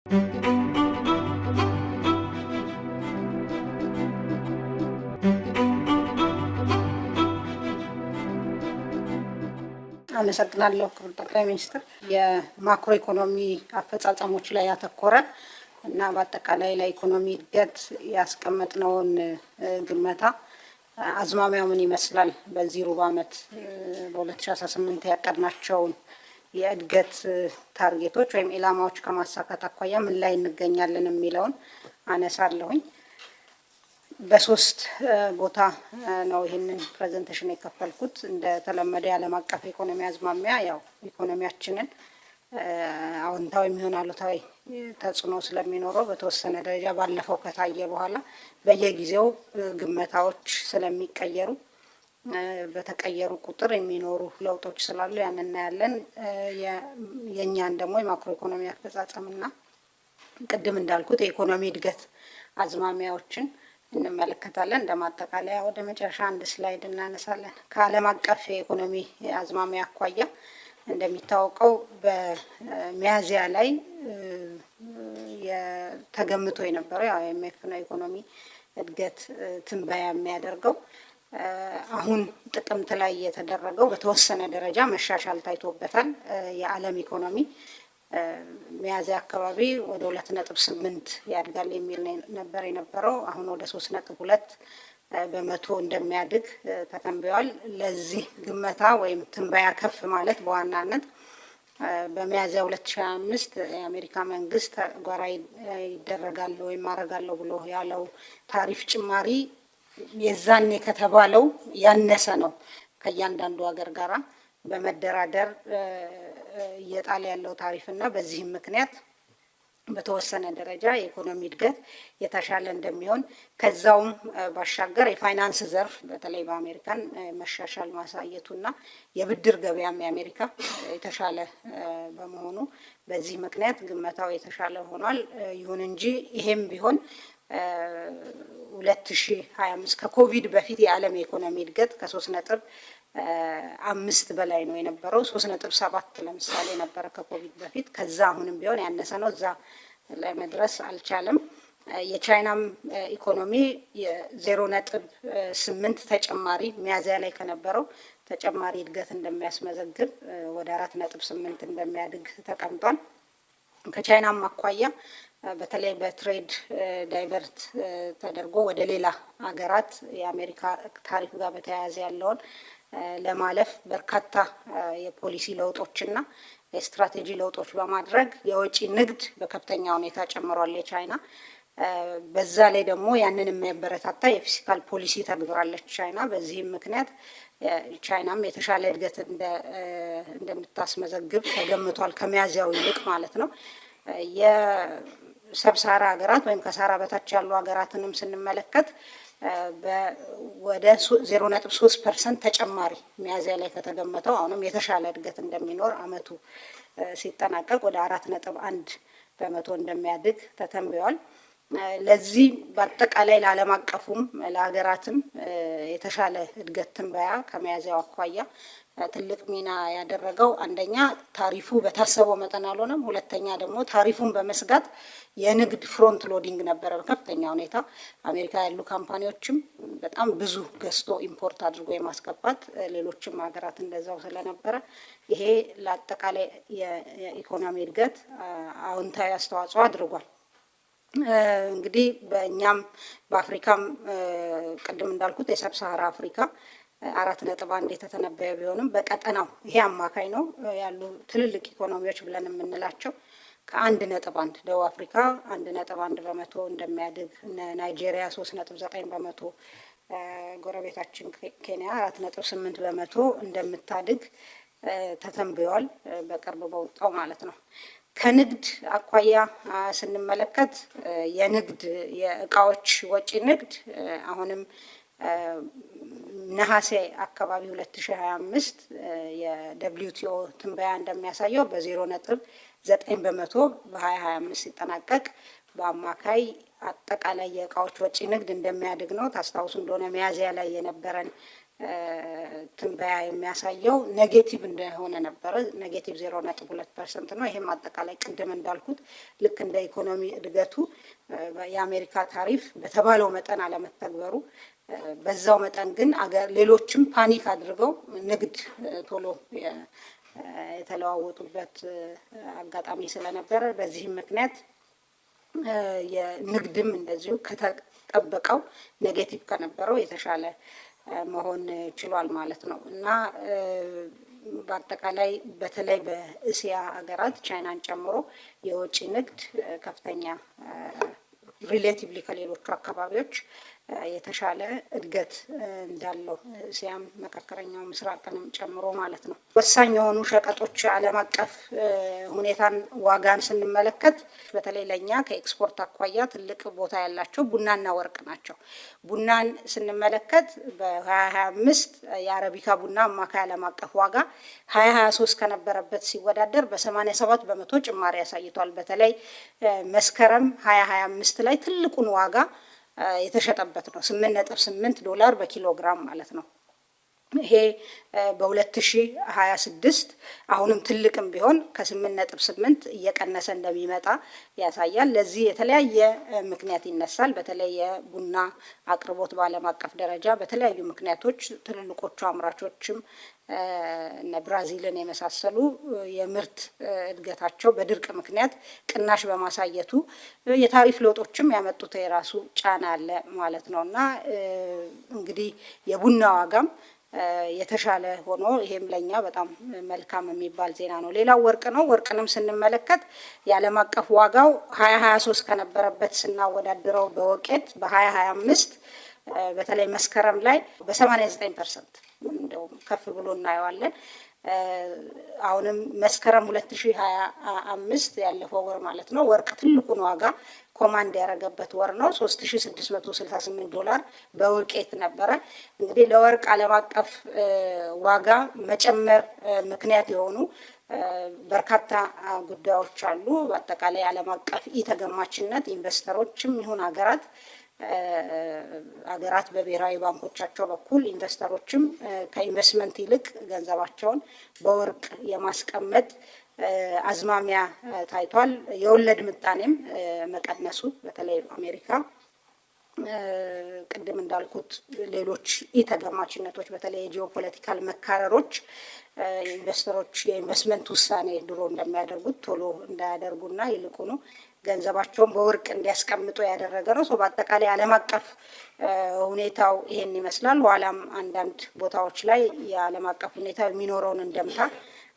አመሰግናለሁ ክቡር ጠቅላይ ሚኒስትር። የማክሮ ኢኮኖሚ አፈጻጸሞች ላይ ያተኮረ እና በአጠቃላይ ለኢኮኖሚ እድገት ያስቀመጥነውን ግመታ አዝማሚያው ምን ይመስላል፣ በዚህ ሩብ ዓመት በ2018 ያቀድናቸውን የእድገት ታርጌቶች ወይም ኢላማዎች ከማሳካት አኳያ ምን ላይ እንገኛለን የሚለውን አነሳለሁኝ። በሶስት ቦታ ነው ይሄንን ፕሬዘንቴሽን የከፈልኩት። እንደተለመደ የዓለም አቀፍ ኢኮኖሚ አዝማሚያ ያው ኢኮኖሚያችንን አዎንታዊ የሚሆን አሉታዊ ተጽዕኖ ስለሚኖረው በተወሰነ ደረጃ ባለፈው ከታየ በኋላ በየጊዜው ግመታዎች ስለሚቀየሩ በተቀየሩ ቁጥር የሚኖሩ ለውጦች ስላሉ ያንን እናያለን። የኛን ደግሞ የማክሮ ኢኮኖሚ አፈጻጸምና ቅድም እንዳልኩት የኢኮኖሚ እድገት አዝማሚያዎችን እንመለከታለን። እንደማጠቃለያ ወደ መጨረሻ አንድ ስላይድ እናነሳለን። ከዓለም አቀፍ የኢኮኖሚ አዝማሚያ አኳያ እንደሚታወቀው በሚያዝያ ላይ ተገምቶ የነበረው ያው IMF ነው ኢኮኖሚ እድገት ትንበያ የሚያደርገው። አሁን ጥቅምት ላይ የተደረገው በተወሰነ ደረጃ መሻሻል ታይቶበታል። የዓለም ኢኮኖሚ ሚያዝያ አካባቢ ወደ 2.8 ያድጋል የሚል ነበር የነበረው። አሁን ወደ 3.2 በመቶ እንደሚያድግ ተተንብዮአል። ለዚህ ግመታ ወይም ትንበያ ከፍ ማለት በዋናነት በሚያዝያ 2025 የአሜሪካ መንግስት ተግባራዊ ይደረጋል ወይም ማረጋለሁ ብሎ ያለው ታሪፍ ጭማሪ የዛኔ ከተባለው ያነሰ ነው። ከእያንዳንዱ ሀገር ጋራ በመደራደር እየጣለ ያለው ታሪፍና በዚህም ምክንያት በተወሰነ ደረጃ የኢኮኖሚ እድገት የተሻለ እንደሚሆን ከዛውም ባሻገር የፋይናንስ ዘርፍ በተለይ በአሜሪካን መሻሻል ማሳየቱና የብድር ገበያም የአሜሪካ የተሻለ በመሆኑ በዚህ ምክንያት ግመታው የተሻለ ሆኗል። ይሁን እንጂ ይሄም ቢሆን 2025 ከኮቪድ በፊት የዓለም የኢኮኖሚ እድገት ከ3.5 በላይ ነው የነበረው። 3.7 ለምሳሌ ነበረ ከኮቪድ በፊት። ከዛ አሁንም ቢሆን ያነሰ ነው፣ እዛ ላይ መድረስ አልቻለም። የቻይናም ኢኮኖሚ 0.8 ተጨማሪ ሚያዝያ ላይ ከነበረው ተጨማሪ እድገት እንደሚያስመዘግብ ወደ 4.8 እንደሚያድግ ተቀምጧል። ከቻይናም አኳያ በተለይ በትሬድ ዳይቨርት ተደርጎ ወደ ሌላ ሀገራት የአሜሪካ ታሪፍ ጋር በተያያዘ ያለውን ለማለፍ በርካታ የፖሊሲ ለውጦችና የስትራቴጂ ለውጦች በማድረግ የወጪ ንግድ በከፍተኛ ሁኔታ ጨምሯል የቻይና። በዛ ላይ ደግሞ ያንን የሚያበረታታ የፊስካል ፖሊሲ ተግብራለች ቻይና። በዚህም ምክንያት ቻይናም የተሻለ እድገት እንደምታስመዘግብ ተገምቷል፣ ከሚያዝያው ይልቅ ማለት ነው። የሰብሳራ ሀገራት ወይም ከሳራ በታች ያሉ ሀገራትንም ስንመለከት ወደ 0.3% ተጨማሪ ሚያዝያ ላይ ከተገመተው አሁንም የተሻለ እድገት እንደሚኖር አመቱ ሲጠናቀቅ ወደ 4.1 በመቶ እንደሚያድግ ተተንብዮአል። ለዚህ በአጠቃላይ ለዓለም አቀፉም ለሀገራትም የተሻለ እድገት ትንበያ ከሚያዝያው አኳያ ትልቅ ሚና ያደረገው አንደኛ ታሪፉ በታሰበው መጠን አልሆነም። ሁለተኛ ደግሞ ታሪፉን በመስጋት የንግድ ፍሮንት ሎዲንግ ነበረ በከፍተኛ ሁኔታ። አሜሪካ ያሉ ካምፓኒዎችም በጣም ብዙ ገዝቶ ኢምፖርት አድርጎ የማስገባት ሌሎችም ሀገራት እንደዛው ስለነበረ ይሄ ለአጠቃላይ የኢኮኖሚ እድገት አዎንታዊ አስተዋጽኦ አድርጓል። እንግዲህ በእኛም በአፍሪካም ቅድም እንዳልኩት የሰብሳራ አፍሪካ 4.1 የተተነበየ ቢሆንም በቀጠናው ይሄ አማካይ ነው ያሉ ትልልቅ ኢኮኖሚዎች ብለን የምንላቸው ከ1.1 ደቡብ አፍሪካ 1.1 በመቶ እንደሚያድግ፣ ናይጄሪያ 3.9 በመቶ፣ ጎረቤታችን ኬንያ 4.8 በመቶ እንደምታድግ ተተንብዮአል በቅርብ በወጣው ማለት ነው። ከንግድ አኳያ ስንመለከት የንግድ የእቃዎች ወጪ ንግድ አሁንም ነሐሴ አካባቢ 2025 የWTO ትንበያ እንደሚያሳየው በ0.9 በመቶ በ2025 ሲጠናቀቅ በአማካይ አጠቃላይ የእቃዎች ወጪ ንግድ እንደሚያድግ ነው። ታስታውሱ እንደሆነ ሚያዝያ ላይ የነበረን ትንበያ የሚያሳየው ኔጌቲቭ እንደሆነ ነበረ። ኔጌቲቭ 0.2% ነው። ይሄም አጠቃላይ ቅድም እንዳልኩት ልክ እንደ ኢኮኖሚ እድገቱ የአሜሪካ ታሪፍ በተባለው መጠን አለመተግበሩ፣ በዛው መጠን ግን ሌሎችም ፓኒክ አድርገው ንግድ ቶሎ የተለዋወጡበት አጋጣሚ ስለነበረ በዚህም ምክንያት የንግድም እንደዚሁ ከተጠበቀው ኔጌቲቭ ከነበረው የተሻለ መሆን ችሏል ማለት ነው። እና በአጠቃላይ በተለይ በእስያ ሀገራት ቻይናን ጨምሮ የውጭ ንግድ ከፍተኛ ሪሌቲቭሊ ከሌሎቹ አካባቢዎች የተሻለ እድገት እንዳለው እስያም መካከለኛው ምስራቅንም ጨምሮ ማለት ነው። ወሳኝ የሆኑ ሸቀጦች ዓለም አቀፍ ሁኔታን ዋጋን ስንመለከት በተለይ ለኛ ከኤክስፖርት አኳያ ትልቅ ቦታ ያላቸው ቡናና ወርቅ ናቸው። ቡናን ስንመለከት በ2025 የአረቢካ ቡና አማካይ ዓለም አቀፍ ዋጋ 2023 ከነበረበት ሲወዳደር በ87 በመቶ ጭማሪ አሳይቷል። በተለይ መስከረም 2025 ላይ ትልቁን ዋጋ የተሸጠበት ነው። $8.8 በኪሎ ግራም ማለት ነው። ይሄ በ2026 አሁንም ትልቅም ቢሆን ከ8.8 እየቀነሰ እንደሚመጣ ያሳያል። ለዚህ የተለያየ ምክንያት ይነሳል። በተለይ የቡና አቅርቦት በዓለም አቀፍ ደረጃ በተለያዩ ምክንያቶች ትልልቆቹ አምራቾችም እነ ብራዚልን የመሳሰሉ የምርት እድገታቸው በድርቅ ምክንያት ቅናሽ በማሳየቱ የታሪፍ ለውጦችም ያመጡት የራሱ ጫና አለ ማለት ነው እና እንግዲህ የቡና ዋጋም የተሻለ ሆኖ ይሄም ለኛ በጣም መልካም የሚባል ዜና ነው። ሌላው ወርቅ ነው። ወርቅንም ስንመለከት የዓለም አቀፍ ዋጋው 2023 ከነበረበት ስናወዳድረው በወቄት በ2025 በተለይ መስከረም ላይ በ89% እንደውም ከፍ ብሎ እናየዋለን። አሁንም መስከረም 2025 ያለፈው ወር ማለት ነው ወርቅ ትልቁን ዋጋ ኮማንድ ያደረገበት ወር ነው። $3668 በወቄት ነበረ። እንግዲህ ለወርቅ ዓለም አቀፍ ዋጋ መጨመር ምክንያት የሆኑ በርካታ ጉዳዮች አሉ። በአጠቃላይ ዓለም አቀፍ ኢተገማችነት ኢንቨስተሮችም ይሁን ሀገራት በብሔራዊ ባንኮቻቸው በኩል ኢንቨስተሮችም ከኢንቨስትመንት ይልቅ ገንዘባቸውን በወርቅ የማስቀመጥ አዝማሚያ ታይቷል። የወለድ ምጣኔም መቀነሱ በተለይ አሜሪካ ቅድም እንዳልኩት ሌሎች ኢተገማችነቶች በተለይ የጂኦፖለቲካል መካረሮች ኢንቨስተሮች የኢንቨስትመንት ውሳኔ ድሮ እንደሚያደርጉት ቶሎ እንዳያደርጉና ይልቁኑ ገንዘባቸውን በወርቅ እንዲያስቀምጡ ያደረገ ነው። በአጠቃላይ ዓለም አቀፍ ሁኔታው ይሄን ይመስላል። ኋላም አንዳንድ ቦታዎች ላይ የዓለም አቀፍ ሁኔታ የሚኖረውን እንደምታ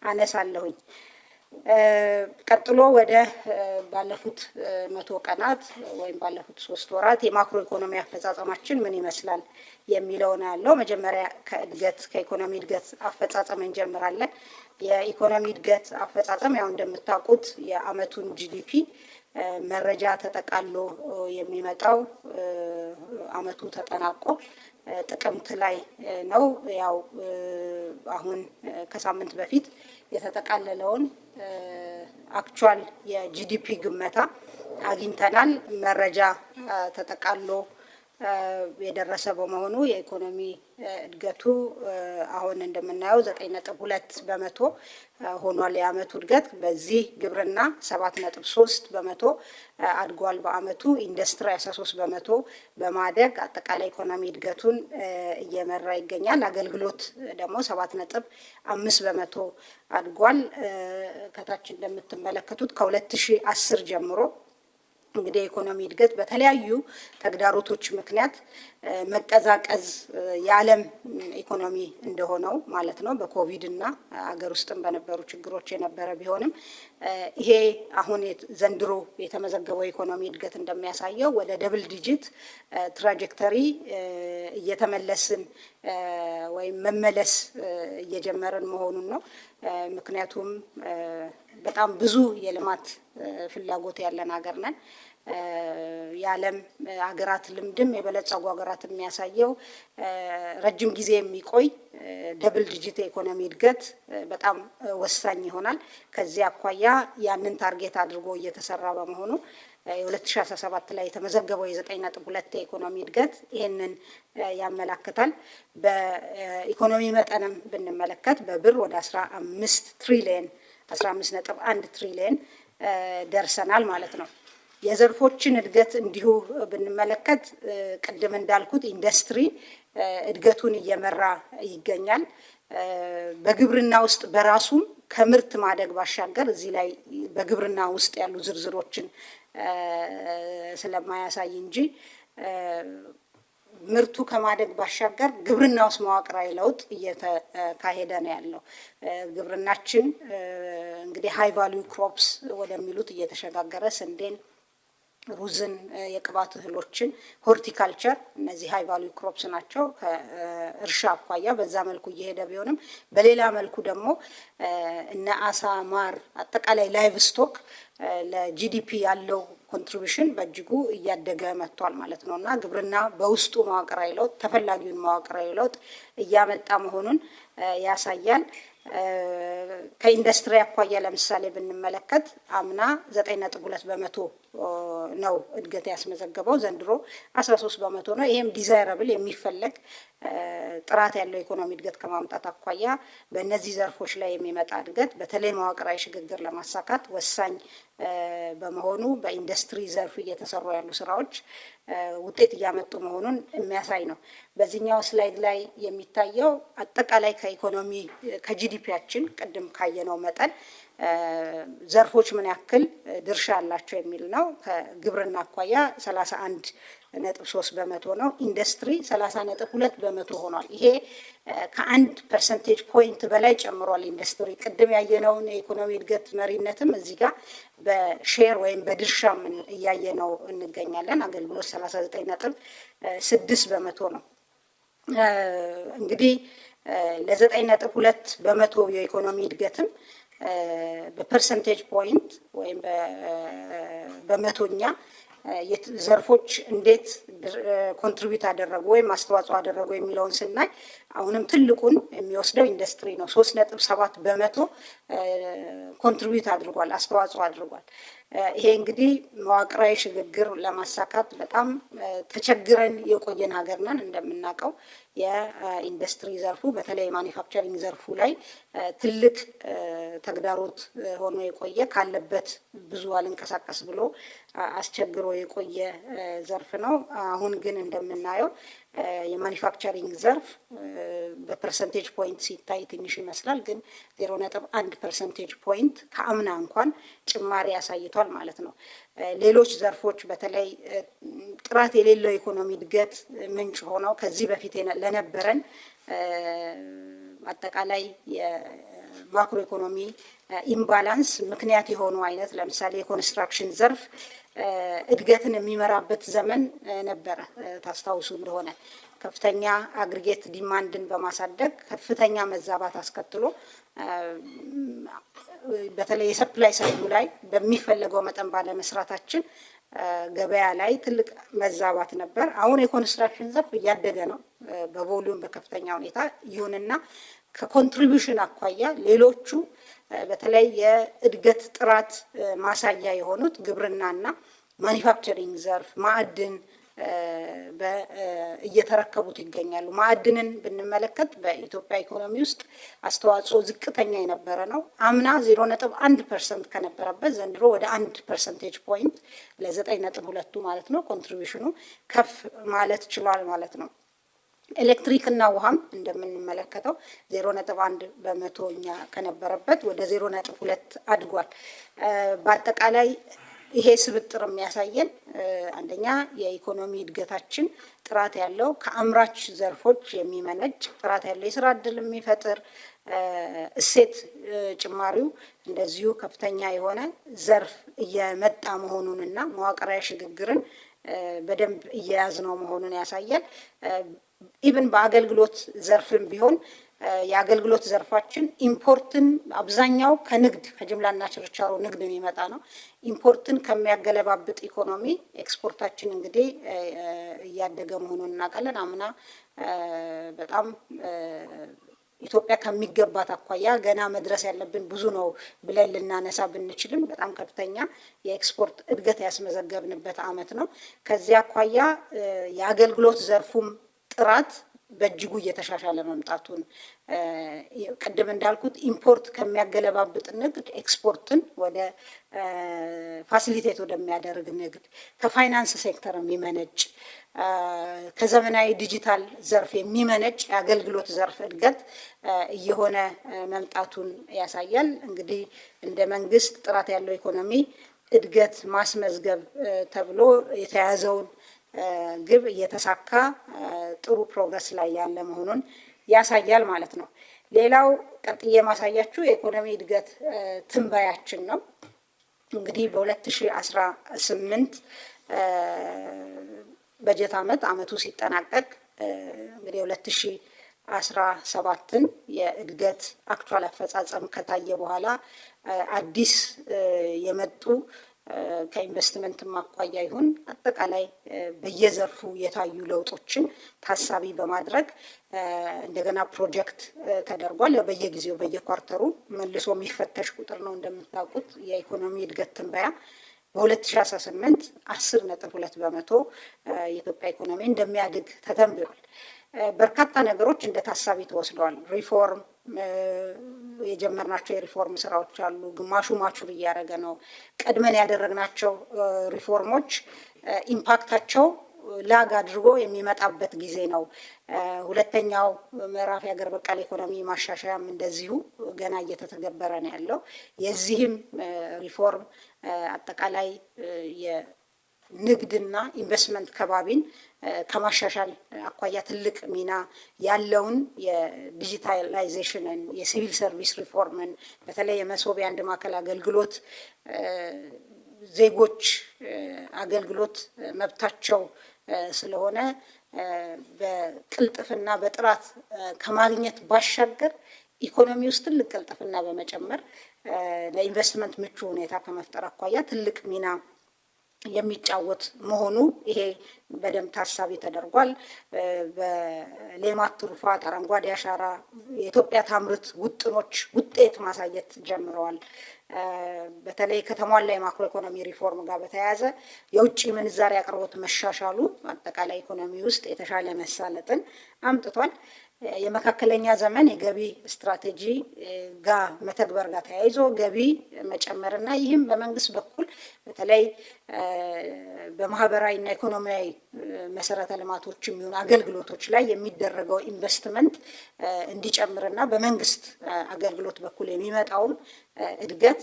አነሳለሁኝ። ቀጥሎ ወደ ባለፉት 100 ቀናት ወይም ባለፉት 3 ወራት የማክሮ ኢኮኖሚ አፈጻጸማችን ምን ይመስላል የሚለው ነው ያለው። መጀመሪያ ከኢኮኖሚ እድገት አፈጻጸም እንጀምራለን። የኢኮኖሚ እድገት አፈጻጸም ያው እንደምታውቁት የአመቱን ጂዲፒ መረጃ ተጠቃሎ የሚመጣው አመቱ ተጠናቆ ጥቅምት ላይ ነው። ያው አሁን ከሳምንት በፊት የተጠቃለለውን አክቹዋል የጂዲፒ ግመታ አግኝተናል። መረጃ ተጠቃሎ የደረሰ በመሆኑ የኢኮኖሚ እድገቱ አሁን እንደምናየው 9.2 በመቶ ሆኗል። የአመቱ እድገት በዚህ ግብርና 7.3 በመቶ አድጓል። በአመቱ ኢንዱስትሪ 13 በመቶ በማደግ አጠቃላይ ኢኮኖሚ እድገቱን እየመራ ይገኛል። አገልግሎት ደግሞ 7.5 በመቶ አድጓል። ከታች እንደምትመለከቱት ከ2010 ጀምሮ እንግዲህ የኢኮኖሚ እድገት በተለያዩ ተግዳሮቶች ምክንያት መቀዛቀዝ የዓለም ኢኮኖሚ እንደሆነው ማለት ነው በኮቪድ እና አገር ውስጥም በነበሩ ችግሮች የነበረ ቢሆንም ይሄ አሁን ዘንድሮ የተመዘገበው ኢኮኖሚ እድገት እንደሚያሳየው ወደ ደብል ዲጂት ትራጀክተሪ እየተመለስን ወይም መመለስ እየጀመረን መሆኑን ነው። ምክንያቱም በጣም ብዙ የልማት ፍላጎት ያለን ሀገር ነን። የዓለም ሀገራት ልምድም የበለጸጉ ሀገራት የሚያሳየው ረጅም ጊዜ የሚቆይ ደብል ዲጂት ኢኮኖሚ እድገት በጣም ወሳኝ ይሆናል። ከዚህ አኳያ ያንን ታርጌት አድርጎ እየተሰራ በመሆኑ የ2017 ላይ የተመዘገበው የ9.2 የኢኮኖሚ እድገት ይህንን ያመላክታል። በኢኮኖሚ መጠንም ብንመለከት በብር ወደ 15 ትሪሊየን 15.1 ትሪሊየን ደርሰናል ማለት ነው። የዘርፎችን እድገት እንዲሁ ብንመለከት ቅድም እንዳልኩት ኢንዱስትሪ እድገቱን እየመራ ይገኛል። በግብርና ውስጥ በራሱም ከምርት ማደግ ባሻገር እዚህ ላይ በግብርና ውስጥ ያሉ ዝርዝሮችን ስለማያሳይ እንጂ ምርቱ ከማደግ ባሻገር ግብርና ውስጥ መዋቅራዊ ለውጥ እየተካሄደ ነው ያለው። ግብርናችን እንግዲህ ሃይ ቫልዩ ክሮፕስ ወደሚሉት እየተሸጋገረ ስንዴን፣ ሩዝን፣ የቅባት እህሎችን፣ ሆርቲካልቸር እነዚህ ሃይ ቫልዩ ክሮፕስ ናቸው። ከእርሻ አኳያ በዛ መልኩ እየሄደ ቢሆንም በሌላ መልኩ ደግሞ እነ አሳ፣ ማር፣ አጠቃላይ ላይቭ ስቶክ ለጂዲፒ ያለው ኮንትሪቢሽን በእጅጉ እያደገ መጥቷል ማለት ነው እና ግብርና በውስጡ መዋቅራዊ ለውጥ ተፈላጊውን መዋቅራዊ ለውጥ እያመጣ መሆኑን ያሳያል። ከኢንዱስትሪ አኳያ ለምሳሌ ብንመለከት አምና 9.2 በመቶ ነው እድገት ያስመዘገበው፣ ዘንድሮ 13 በመቶ ነው። ይሄም ዲዛይረብል የሚፈለግ ጥራት ያለው ኢኮኖሚ እድገት ከማምጣት አኳያ በእነዚህ ዘርፎች ላይ የሚመጣ እድገት በተለይ መዋቅራዊ ሽግግር ለማሳካት ወሳኝ በመሆኑ በኢንዱስትሪ ዘርፍ እየተሰሩ ያሉ ስራዎች ውጤት እያመጡ መሆኑን የሚያሳይ ነው። በዚህኛው ስላይድ ላይ የሚታየው አጠቃላይ ከኢኮኖሚ ከጂዲፒያችን ቅድም ካየነው መጠን ዘርፎች ምን ያክል ድርሻ አላቸው የሚል ነው። ከግብርና አኳያ 31.3 በመቶ ነው። ኢንዱስትሪ 30.2 በመቶ ሆኗል። ይሄ ከ1 ፐርሰንቴጅ ፖይንት በላይ ጨምሯል። ኢንዱስትሪ ቅድም ያየነውን የኢኮኖሚ እድገት መሪነትም እዚህ ጋር በሼር ወይም በድርሻም እያየነው እንገኛለን። አገልግሎት 39.6 በመቶ ነው። እንግዲህ ለ9.2 በመቶ የኢኮኖሚ እድገትም በፐርሰንቴጅ ፖይንት ወይም በመቶኛ ዘርፎች እንዴት ኮንትሪቢዩት አደረጉ ወይም አስተዋጽኦ አደረጉ የሚለውን ስናይ አሁንም ትልቁን የሚወስደው ኢንዱስትሪ ነው። 3.7 በመቶ ኮንትሪቢዩት አድርጓል፣ አስተዋጽኦ አድርጓል። ይሄ እንግዲህ መዋቅራዊ ሽግግር ለማሳካት በጣም ተቸግረን የቆየን ሀገር ነን። እንደምናውቀው የኢንዱስትሪ ዘርፉ በተለይ ማኒፋክቸሪንግ ዘርፉ ላይ ትልቅ ተግዳሮት ሆኖ የቆየ ካለበት ብዙ አልንቀሳቀስ ብሎ አስቸግሮ የቆየ ዘርፍ ነው። አሁን ግን እንደምናየው የማኒፋክቸሪንግ ዘርፍ በፐርሰንቴጅ ፖይንት ሲታይ ትንሽ ይመስላል፣ ግን 0.1 ፐርሰንቴጅ ፖይንት ከአምና እንኳን ጭማሪ ያሳይቷል ማለት ነው። ሌሎች ዘርፎች በተለይ ጥራት የሌለው ኢኮኖሚ እድገት ምንጭ ሆነው ከዚህ በፊት ለነበረን አጠቃላይ የማክሮ ኢኮኖሚ ኢምባላንስ ምክንያት የሆኑ አይነት ለምሳሌ የኮንስትራክሽን ዘርፍ እድገትን የሚመራበት ዘመን ነበረ። ታስታውሱ እንደሆነ ከፍተኛ አግሪጌት ዲማንድን በማሳደግ ከፍተኛ መዛባት አስከትሎ በተለይ የሰፕላይ ሳይዱ ላይ በሚፈለገው መጠን ባለመስራታችን ገበያ ላይ ትልቅ መዛባት ነበር። አሁን የኮንስትራክሽን ዘርፍ እያደገ ነው በቮሊዩም በከፍተኛ ሁኔታ። ይሁንና ከኮንትሪቢዩሽን አኳያ ሌሎቹ በተለይ የእድገት ጥራት ማሳያ የሆኑት ግብርናና ማኒፋክቸሪንግ ዘርፍ ማዕድን እየተረከቡት ይገኛሉ። ማዕድንን ብንመለከት በኢትዮጵያ ኢኮኖሚ ውስጥ አስተዋጽኦ ዝቅተኛ የነበረ ነው። አምና 0.1% ከነበረበት ዘንድሮ ወደ 1 ፐርሰንቴጅ ፖይንት ለ9.2 ማለት ነው ኮንትሪቢዩሽኑ ከፍ ማለት ችሏል ማለት ነው። ኤሌክትሪክ እና ውሃም እንደምንመለከተው 0.1 በመቶኛ ከነበረበት ወደ 0.2 አድጓል። በአጠቃላይ ይሄ ስብጥር የሚያሳየን አንደኛ የኢኮኖሚ እድገታችን ጥራት ያለው ከአምራች ዘርፎች የሚመነጭ ጥራት ያለው የስራ እድል የሚፈጥር እሴት ጭማሪው እንደዚሁ ከፍተኛ የሆነ ዘርፍ እየመጣ መሆኑንና መዋቅራዊ ሽግግርን በደንብ እየያዝነው መሆኑን ያሳያል። ኢቭን በአገልግሎት ዘርፍም ቢሆን የአገልግሎት ዘርፋችን ኢምፖርትን አብዛኛው ከንግድ ከጅምላና ችርቻሮ ንግድ የሚመጣ ነው። ኢምፖርትን ከሚያገለባብጥ ኢኮኖሚ ኤክስፖርታችን እንግዲህ እያደገ መሆኑን እናውቃለን። አምና በጣም ኢትዮጵያ ከሚገባት አኳያ ገና መድረስ ያለብን ብዙ ነው ብለን ልናነሳ ብንችልም በጣም ከፍተኛ የኤክስፖርት እድገት ያስመዘገብንበት ዓመት ነው። ከዚያ አኳያ የአገልግሎት ዘርፉም ጥራት በእጅጉ እየተሻሻለ መምጣቱን ቅድም እንዳልኩት ኢምፖርት ከሚያገለባብጥ ንግድ ኤክስፖርትን ወደ ፋሲሊቴት ወደሚያደርግ ንግድ ከፋይናንስ ሴክተር የሚመነጭ ከዘመናዊ ዲጂታል ዘርፍ የሚመነጭ የአገልግሎት ዘርፍ እድገት እየሆነ መምጣቱን ያሳያል። እንግዲህ እንደ መንግስት ጥራት ያለው ኢኮኖሚ እድገት ማስመዝገብ ተብሎ የተያዘውን ግብ እየተሳካ ጥሩ ፕሮግረስ ላይ ያለ መሆኑን ያሳያል ማለት ነው። ሌላው ቀጥዬ ማሳያችሁ የኢኮኖሚ እድገት ትንበያችን ነው። እንግዲህ በ2018 በጀት ዓመቱ ሲጠናቀቅ እንግዲህ 2017ን የእድገት አክቹዋል አፈጻጸም ከታየ በኋላ አዲስ የመጡ ከኢንቨስትመንት ማቋያ ይሁን አጠቃላይ በየዘርፉ የታዩ ለውጦችን ታሳቢ በማድረግ እንደገና ፕሮጀክት ተደርጓል። በየጊዜው በየኳርተሩ መልሶ የሚፈተሽ ቁጥር ነው። እንደምታውቁት የኢኮኖሚ እድገት ትንበያ በ2018 10.2 በመቶ የኢትዮጵያ ኢኮኖሚ እንደሚያድግ ተተንብዮአል። በርካታ ነገሮች እንደ ታሳቢ ተወስደዋል። ሪፎርም የጀመርናቸው የሪፎርም ስራዎች አሉ። ግማሹ ማቹር እያደረገ ነው። ቀድመን ያደረግናቸው ሪፎርሞች ኢምፓክታቸው ላግ አድርጎ የሚመጣበት ጊዜ ነው። ሁለተኛው ምዕራፍ የሀገር በቀል ኢኮኖሚ ማሻሻያም እንደዚሁ ገና እየተተገበረ ነው ያለው። የዚህም ሪፎርም አጠቃላይ የንግድና ኢንቨስትመንት ከባቢን ከማሻሻል አኳያ ትልቅ ሚና ያለውን የዲጂታላይዜሽንን የሲቪል ሰርቪስ ሪፎርምን በተለይ የመሶብ የአንድ ማዕከል አገልግሎት ዜጎች አገልግሎት መብታቸው ስለሆነ በቅልጥፍና በጥራት ከማግኘት ባሻገር ኢኮኖሚ ውስጥ ትልቅ ቅልጥፍና በመጨመር ለኢንቨስትመንት ምቹ ሁኔታ ከመፍጠር አኳያ ትልቅ ሚና የሚጫወት መሆኑ ይሄ በደንብ ታሳቢ ተደርጓል። በሌማት ትሩፋት፣ አረንጓዴ አሻራ የኢትዮጵያ ታምርት ውጥኖች ውጤት ማሳየት ጀምረዋል። በተለይ ከተሟላ የማክሮ ኢኮኖሚ ሪፎርም ጋር በተያያዘ የውጭ ምንዛሪ አቅርቦት መሻሻሉ አጠቃላይ ኢኮኖሚ ውስጥ የተሻለ መሳለጥን አምጥቷል። የመካከለኛ ዘመን የገቢ ስትራቴጂ ጋር መተግበር ጋር ተያይዞ ገቢ መጨመርና ይህም በመንግስት በኩል በተለይ በማህበራዊና ኢኮኖሚያዊ መሰረተ ልማቶች የሚሆኑ አገልግሎቶች ላይ የሚደረገው ኢንቨስትመንት እንዲጨምርና በመንግስት አገልግሎት በኩል የሚመጣውም እድገት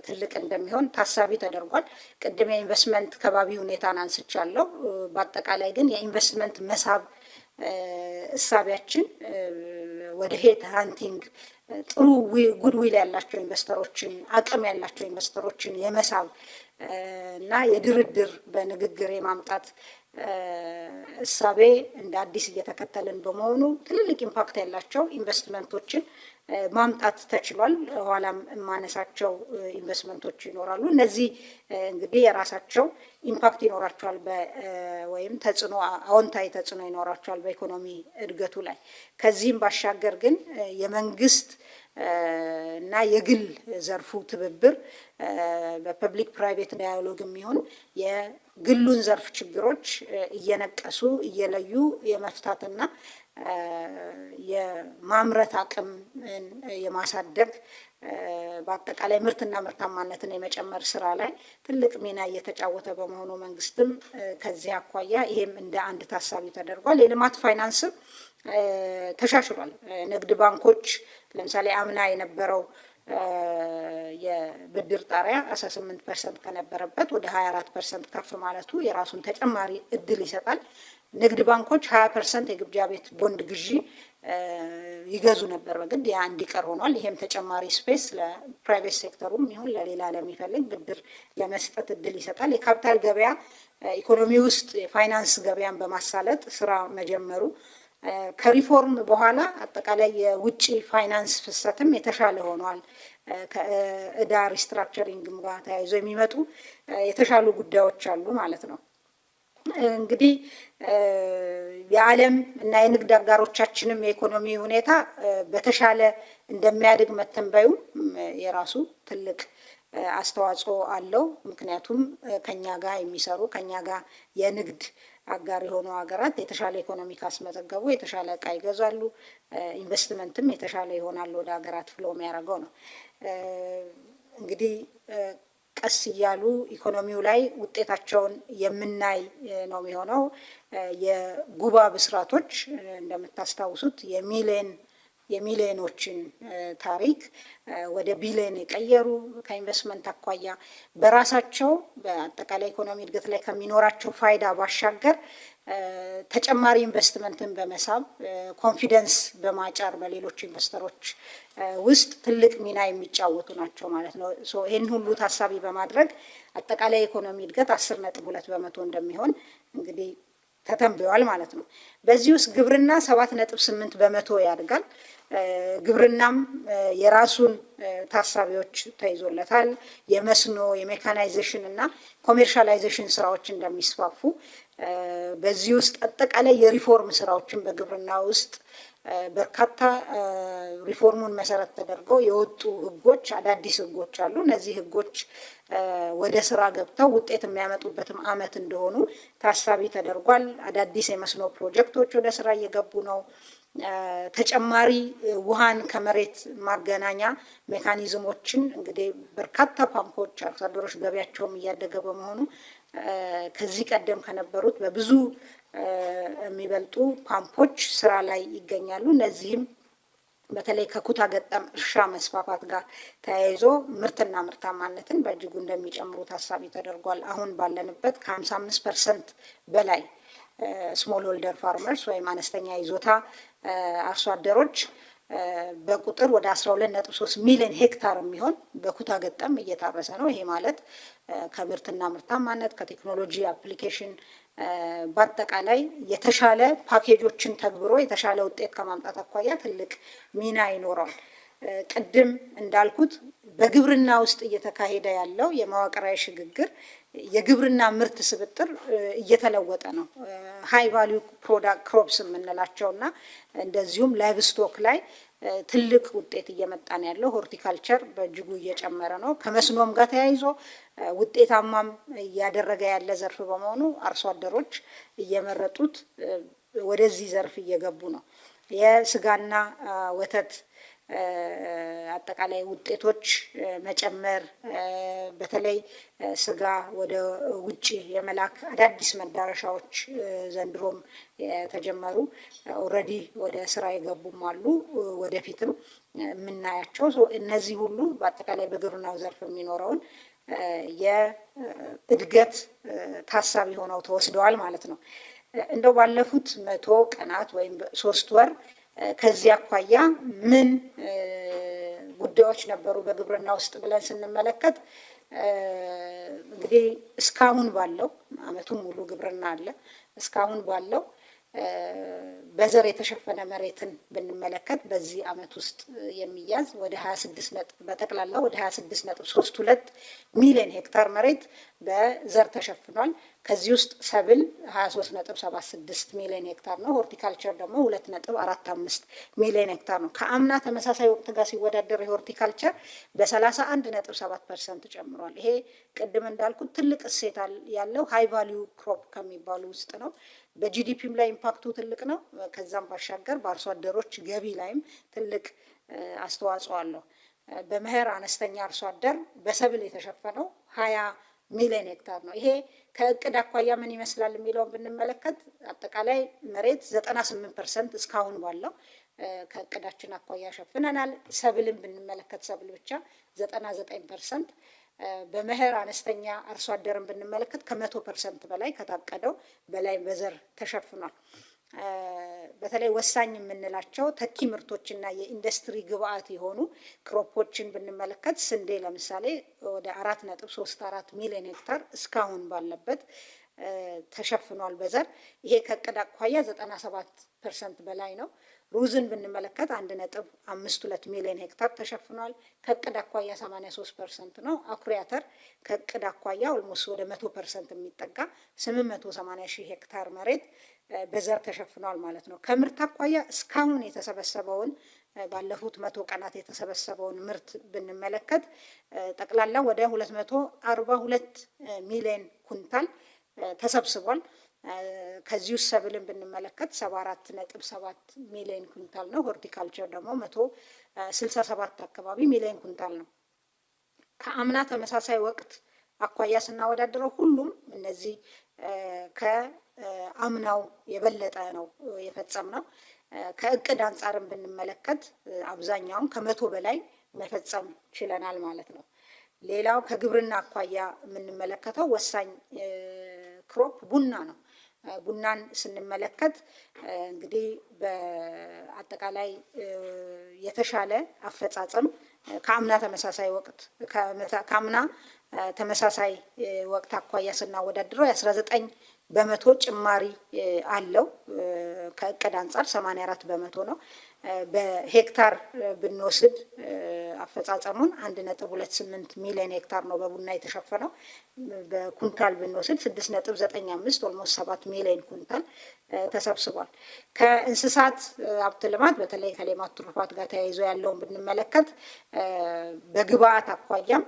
ትልቅ እንደሚሆን ታሳቢ ተደርጓል። ቅድም የኢንቨስትመንት ከባቢ ሁኔታን አንስቻለሁ። በአጠቃላይ ግን የኢንቨስትመንት መሳብ እሳቢያችን ወደ ሄድ ሃንቲንግ ጥሩ ጉድዊል ያላቸው ኢንቨስተሮችን አቅም ያላቸው ኢንቨስተሮችን የመሳብ እና የድርድር በንግግር የማምጣት እሳቤ እንደ አዲስ እየተከተልን በመሆኑ ትልልቅ ኢምፓክት ያላቸው ኢንቨስትመንቶችን ማምጣት ተችሏል። ኋላም የማነሳቸው ኢንቨስትመንቶች ይኖራሉ። እነዚህ እንግዲህ የራሳቸው ኢምፓክት ይኖራቸዋል ወይም ተጽዕኖ አዎንታዊ ተጽዕኖ ይኖራቸዋል በኢኮኖሚ እድገቱ ላይ። ከዚህም ባሻገር ግን የመንግስት እና የግል ዘርፉ ትብብር በፐብሊክ ፕራይቬት ዳያሎግ የሚሆን የግሉን ዘርፍ ችግሮች እየነቀሱ እየለዩ የመፍታትና የማምረት አቅም የማሳደግ በአጠቃላይ ምርትና ምርታማነትን የመጨመር ስራ ላይ ትልቅ ሚና እየተጫወተ በመሆኑ መንግስትም ከዚህ አኳያ ይሄም እንደ አንድ ታሳቢ ተደርጓል። የልማት ፋይናንስም ተሻሽሏል። ንግድ ባንኮች ለምሳሌ አምና የነበረው የብድር ጣሪያ 18% ከነበረበት ወደ 24% ከፍ ማለቱ የራሱን ተጨማሪ እድል ይሰጣል። ንግድ ባንኮች 20% የግብዣ ቤት ቦንድ ግዢ ይገዙ ነበር፣ በግድ ያ እንዲቀር ሆኗል። ይሄም ተጨማሪ ስፔስ ለፕራይቬት ሴክተሩም ይሁን ለሌላ ለሚፈልግ ብድር የመስጠት እድል ይሰጣል። የካፒታል ገበያ ኢኮኖሚ ውስጥ የፋይናንስ ገበያን በማሳለጥ ስራ መጀመሩ ከሪፎርም በኋላ አጠቃላይ የውጭ ፋይናንስ ፍሰትም የተሻለ ሆኗል። ከዕዳ ሪስትራክቸሪንግም ጋር ተያይዞ የሚመጡ የተሻሉ ጉዳዮች አሉ ማለት ነው። እንግዲህ የዓለም እና የንግድ አጋሮቻችንም የኢኮኖሚ ሁኔታ በተሻለ እንደሚያድግ መተንበዩ የራሱ ትልቅ አስተዋጽኦ አለው። ምክንያቱም ከኛ ጋር የሚሰሩ ከኛ ጋር የንግድ አጋር የሆኑ ሀገራት የተሻለ ኢኮኖሚ ካስመዘገቡ የተሻለ እቃ ይገዛሉ፣ ኢንቨስትመንትም የተሻለ ይሆናል ወደ ሀገራት ፍሎ የሚያደርገው ነው። እንግዲህ ቀስ እያሉ ኢኮኖሚው ላይ ውጤታቸውን የምናይ ነው የሚሆነው። የጉባ ብስራቶች እንደምታስታውሱት የሚሊዮኖችን ታሪክ ወደ ቢሊዮን የቀየሩ ከኢንቨስትመንት አኳያ በራሳቸው በአጠቃላይ ኢኮኖሚ እድገት ላይ ከሚኖራቸው ፋይዳ ባሻገር ተጨማሪ ኢንቨስትመንትን በመሳብ ኮንፊደንስ በማጫር በሌሎች ኢንቨስተሮች ውስጥ ትልቅ ሚና የሚጫወቱ ናቸው ማለት ነው። ይህን ሁሉ ታሳቢ በማድረግ አጠቃላይ ኢኮኖሚ እድገት 10.2 በመቶ እንደሚሆን እንግዲህ ተተንብዋል ማለት ነው። በዚህ ውስጥ ግብርና 7.8 በመቶ ያድጋል። ግብርናም የራሱን ታሳቢዎች ተይዞለታል። የመስኖ የሜካናይዜሽን እና ኮሜርሻላይዜሽን ስራዎች እንደሚስፋፉ በዚህ ውስጥ አጠቃላይ የሪፎርም ስራዎችን በግብርና ውስጥ በርካታ ሪፎርሙን መሰረት ተደርገው የወጡ ህጎች አዳዲስ ህጎች አሉ። እነዚህ ህጎች ወደ ስራ ገብተው ውጤት የሚያመጡበትም አመት እንደሆኑ ታሳቢ ተደርጓል። አዳዲስ የመስኖ ፕሮጀክቶች ወደ ስራ እየገቡ ነው። ተጨማሪ ውሃን ከመሬት ማገናኛ ሜካኒዝሞችን እንግዲህ በርካታ ፓምፖች አርሶ አደሮች ገቢያቸውም እያደገ በመሆኑ ከዚህ ቀደም ከነበሩት በብዙ የሚበልጡ ፓምፖች ስራ ላይ ይገኛሉ። እነዚህም በተለይ ከኩታ ገጠም እርሻ መስፋፋት ጋር ተያይዞ ምርትና ምርታማነትን በእጅጉ እንደሚጨምሩ ታሳቢ ተደርጓል። አሁን ባለንበት ከ55% በላይ ስሞል ሆልደር ፋርመርስ ወይም አነስተኛ ይዞታ አርሶ አደሮች በቁጥር ወደ 12.3 ሚሊዮን ሄክታር የሚሆን በኩታ ገጠም እየታረሰ ነው። ይሄ ማለት ከምርትና ምርታማነት ከቴክኖሎጂ አፕሊኬሽን በአጠቃላይ የተሻለ ፓኬጆችን ተግብሮ የተሻለ ውጤት ከማምጣት አኳያ ትልቅ ሚና ይኖረዋል። ቅድም እንዳልኩት በግብርና ውስጥ እየተካሄደ ያለው የመዋቅራዊ ሽግግር የግብርና ምርት ስብጥር እየተለወጠ ነው። ሃይ ቫልዩ ፕሮዳክት ክሮፕስ የምንላቸው እና እንደዚሁም ላይቭ ስቶክ ላይ ትልቅ ውጤት እየመጣ ነው ያለው። ሆርቲካልቸር በእጅጉ እየጨመረ ነው። ከመስኖም ጋር ተያይዞ ውጤታማም እያደረገ ያለ ዘርፍ በመሆኑ አርሶ አደሮች እየመረጡት ወደዚህ ዘርፍ እየገቡ ነው። የስጋና ወተት አጠቃላይ ውጤቶች መጨመር በተለይ ስጋ ወደ ውጪ የመላክ አዳዲስ መዳረሻዎች ዘንድሮም የተጀመሩ ኦልሬዲ ወደ ስራ የገቡም አሉ፣ ወደፊትም የምናያቸው። እነዚህ ሁሉ በአጠቃላይ በግብርናው ዘርፍ የሚኖረውን የእድገት ታሳቢ ሆነው ተወስደዋል ማለት ነው። እንደው ባለፉት 100 ቀናት ወይም 3 ወር ከዚህ አኳያ ምን ጉዳዮች ነበሩ በግብርና ውስጥ ብለን ስንመለከት እንግዲህ እስካሁን ባለው አመቱን ሙሉ ግብርና አለ። እስካሁን ባለው በዘር የተሸፈነ መሬትን ብንመለከት በዚህ አመት ውስጥ የሚያዝ ወደ 26 በጠቅላላ ወደ 26.32 ሚሊዮን ሄክታር መሬት በዘር ተሸፍኗል። ከዚህ ውስጥ ሰብል 23.76 ሚሊዮን ሄክታር ነው። ሆርቲካልቸር ደግሞ 2.45 ሚሊዮን ሄክታር ነው። ከአምና ተመሳሳይ ወቅት ጋር ሲወዳደር የሆርቲካልቸር በ31.7% ጨምሯል። ይሄ ቅድም እንዳልኩት ትልቅ እሴት ያለው ሃይ ቫልዩ ክሮፕ ከሚባሉ ውስጥ ነው። በጂዲፒም ላይ ኢምፓክቱ ትልቅ ነው። ከዛም ባሻገር በአርሶ አደሮች ገቢ ላይም ትልቅ አስተዋጽኦ አለው። በመኸር አነስተኛ አርሶ አደር በሰብል የተሸፈነው 20 ሚሊዮን ሄክታር ነው። ይሄ ከእቅድ አኳያ ምን ይመስላል የሚለውን ብንመለከት አጠቃላይ መሬት 98% እስካሁን ባለው ከእቅዳችን አኳያ ሸፍነናል። ሰብልን ብንመለከት ሰብል ብቻ 99%፣ በመኸር አነስተኛ አርሶ አደርን ብንመለከት ከ100% በላይ ከታቀደው በላይ በዘር ተሸፍኗል። በተለይ ወሳኝ የምንላቸው ተኪ ምርቶችና የኢንዱስትሪ ግብአት የሆኑ ክሮፖችን ብንመለከት ስንዴ ለምሳሌ ወደ 4.34 ሚሊዮን ሄክታር እስካሁን ባለበት ተሸፍኗል በዘር። ይሄ ከእቅድ አኳያ 97% በላይ ነው። ሩዝን ብንመለከት 1.52 ሚሊዮን ሄክታር ተሸፍኗል። ከእቅድ አኳያ 83% ነው። አኩሪ አተር ከእቅድ አኳያ ኦልሞስት ወደ 100% የሚጠጋ 880 ሺህ ሄክታር መሬት በዘር ተሸፍኗል ማለት ነው። ከምርት አኳያ እስካሁን የተሰበሰበውን ባለፉት 100 ቀናት የተሰበሰበውን ምርት ብንመለከት ጠቅላላ ወደ 242 ሚሊዮን ኩንታል ተሰብስቧል። ከዚህ ውስጥ ሰብልን ብንመለከት 74.7 ሚሊዮን ኩንታል ነው። ሆርቲካልቸር ደግሞ 167 አካባቢ ሚሊዮን ኩንታል ነው። ከአምና ተመሳሳይ ወቅት አኳያ ስናወዳድረው ሁሉም እነዚህ ከአምናው የበለጠ ነው የፈጸምነው። ከእቅድ አንጻርም ብንመለከት አብዛኛውን ከ100 በላይ መፈጸም ችለናል ማለት ነው። ሌላው ከግብርና አኳያ የምንመለከተው ወሳኝ ክሮፕ ቡና ነው። ቡናን ስንመለከት እንግዲህ በአጠቃላይ የተሻለ አፈጻጸም ከአምና ተመሳሳይ ወቅት አኳያ ስናወዳድረው የ19 በመቶ ጭማሪ አለው። ከእቅድ አንጻር 84 በመቶ ነው። በሄክታር ብንወስድ አፈጻጸሙን 1.28 ሚሊዮን ሄክታር ነው በቡና የተሸፈነው። በኩንታል ብንወስድ 6.95 ኦልሞስት 7 ሚሊዮን ኩንታል ተሰብስቧል። ከእንስሳት ሀብት ልማት በተለይ ከሌማት ትሩፋት ጋር ተያይዞ ያለውን ብንመለከት በግብአት አኳያም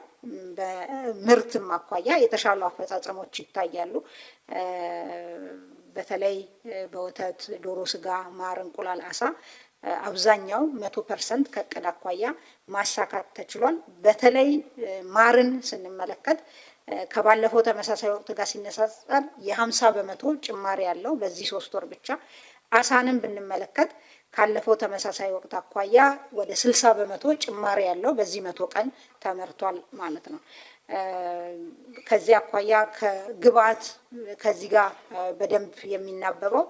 በምርትም አኳያ የተሻሉ አፈጻጸሞች ይታያሉ። በተለይ በወተት፣ ዶሮ ስጋ፣ ማር፣ እንቁላል፣ አሳ አብዛኛው 100% ከእቅድ አኳያ ማሳካት ተችሏል። በተለይ ማርን ስንመለከት ከባለፈው ተመሳሳይ ወቅት ጋር ሲነጻጸር የ50 በመቶ ጭማሪ ያለው በዚህ 3 ወር ብቻ። አሳንም ብንመለከት ካለፈው ተመሳሳይ ወቅት አኳያ ወደ 60 በመቶ ጭማሪ ያለው በዚህ 100 ቀን ተመርቷል ማለት ነው። ከዚህ አኳያ ከግብአት ከዚህ ጋር በደንብ የሚናበበው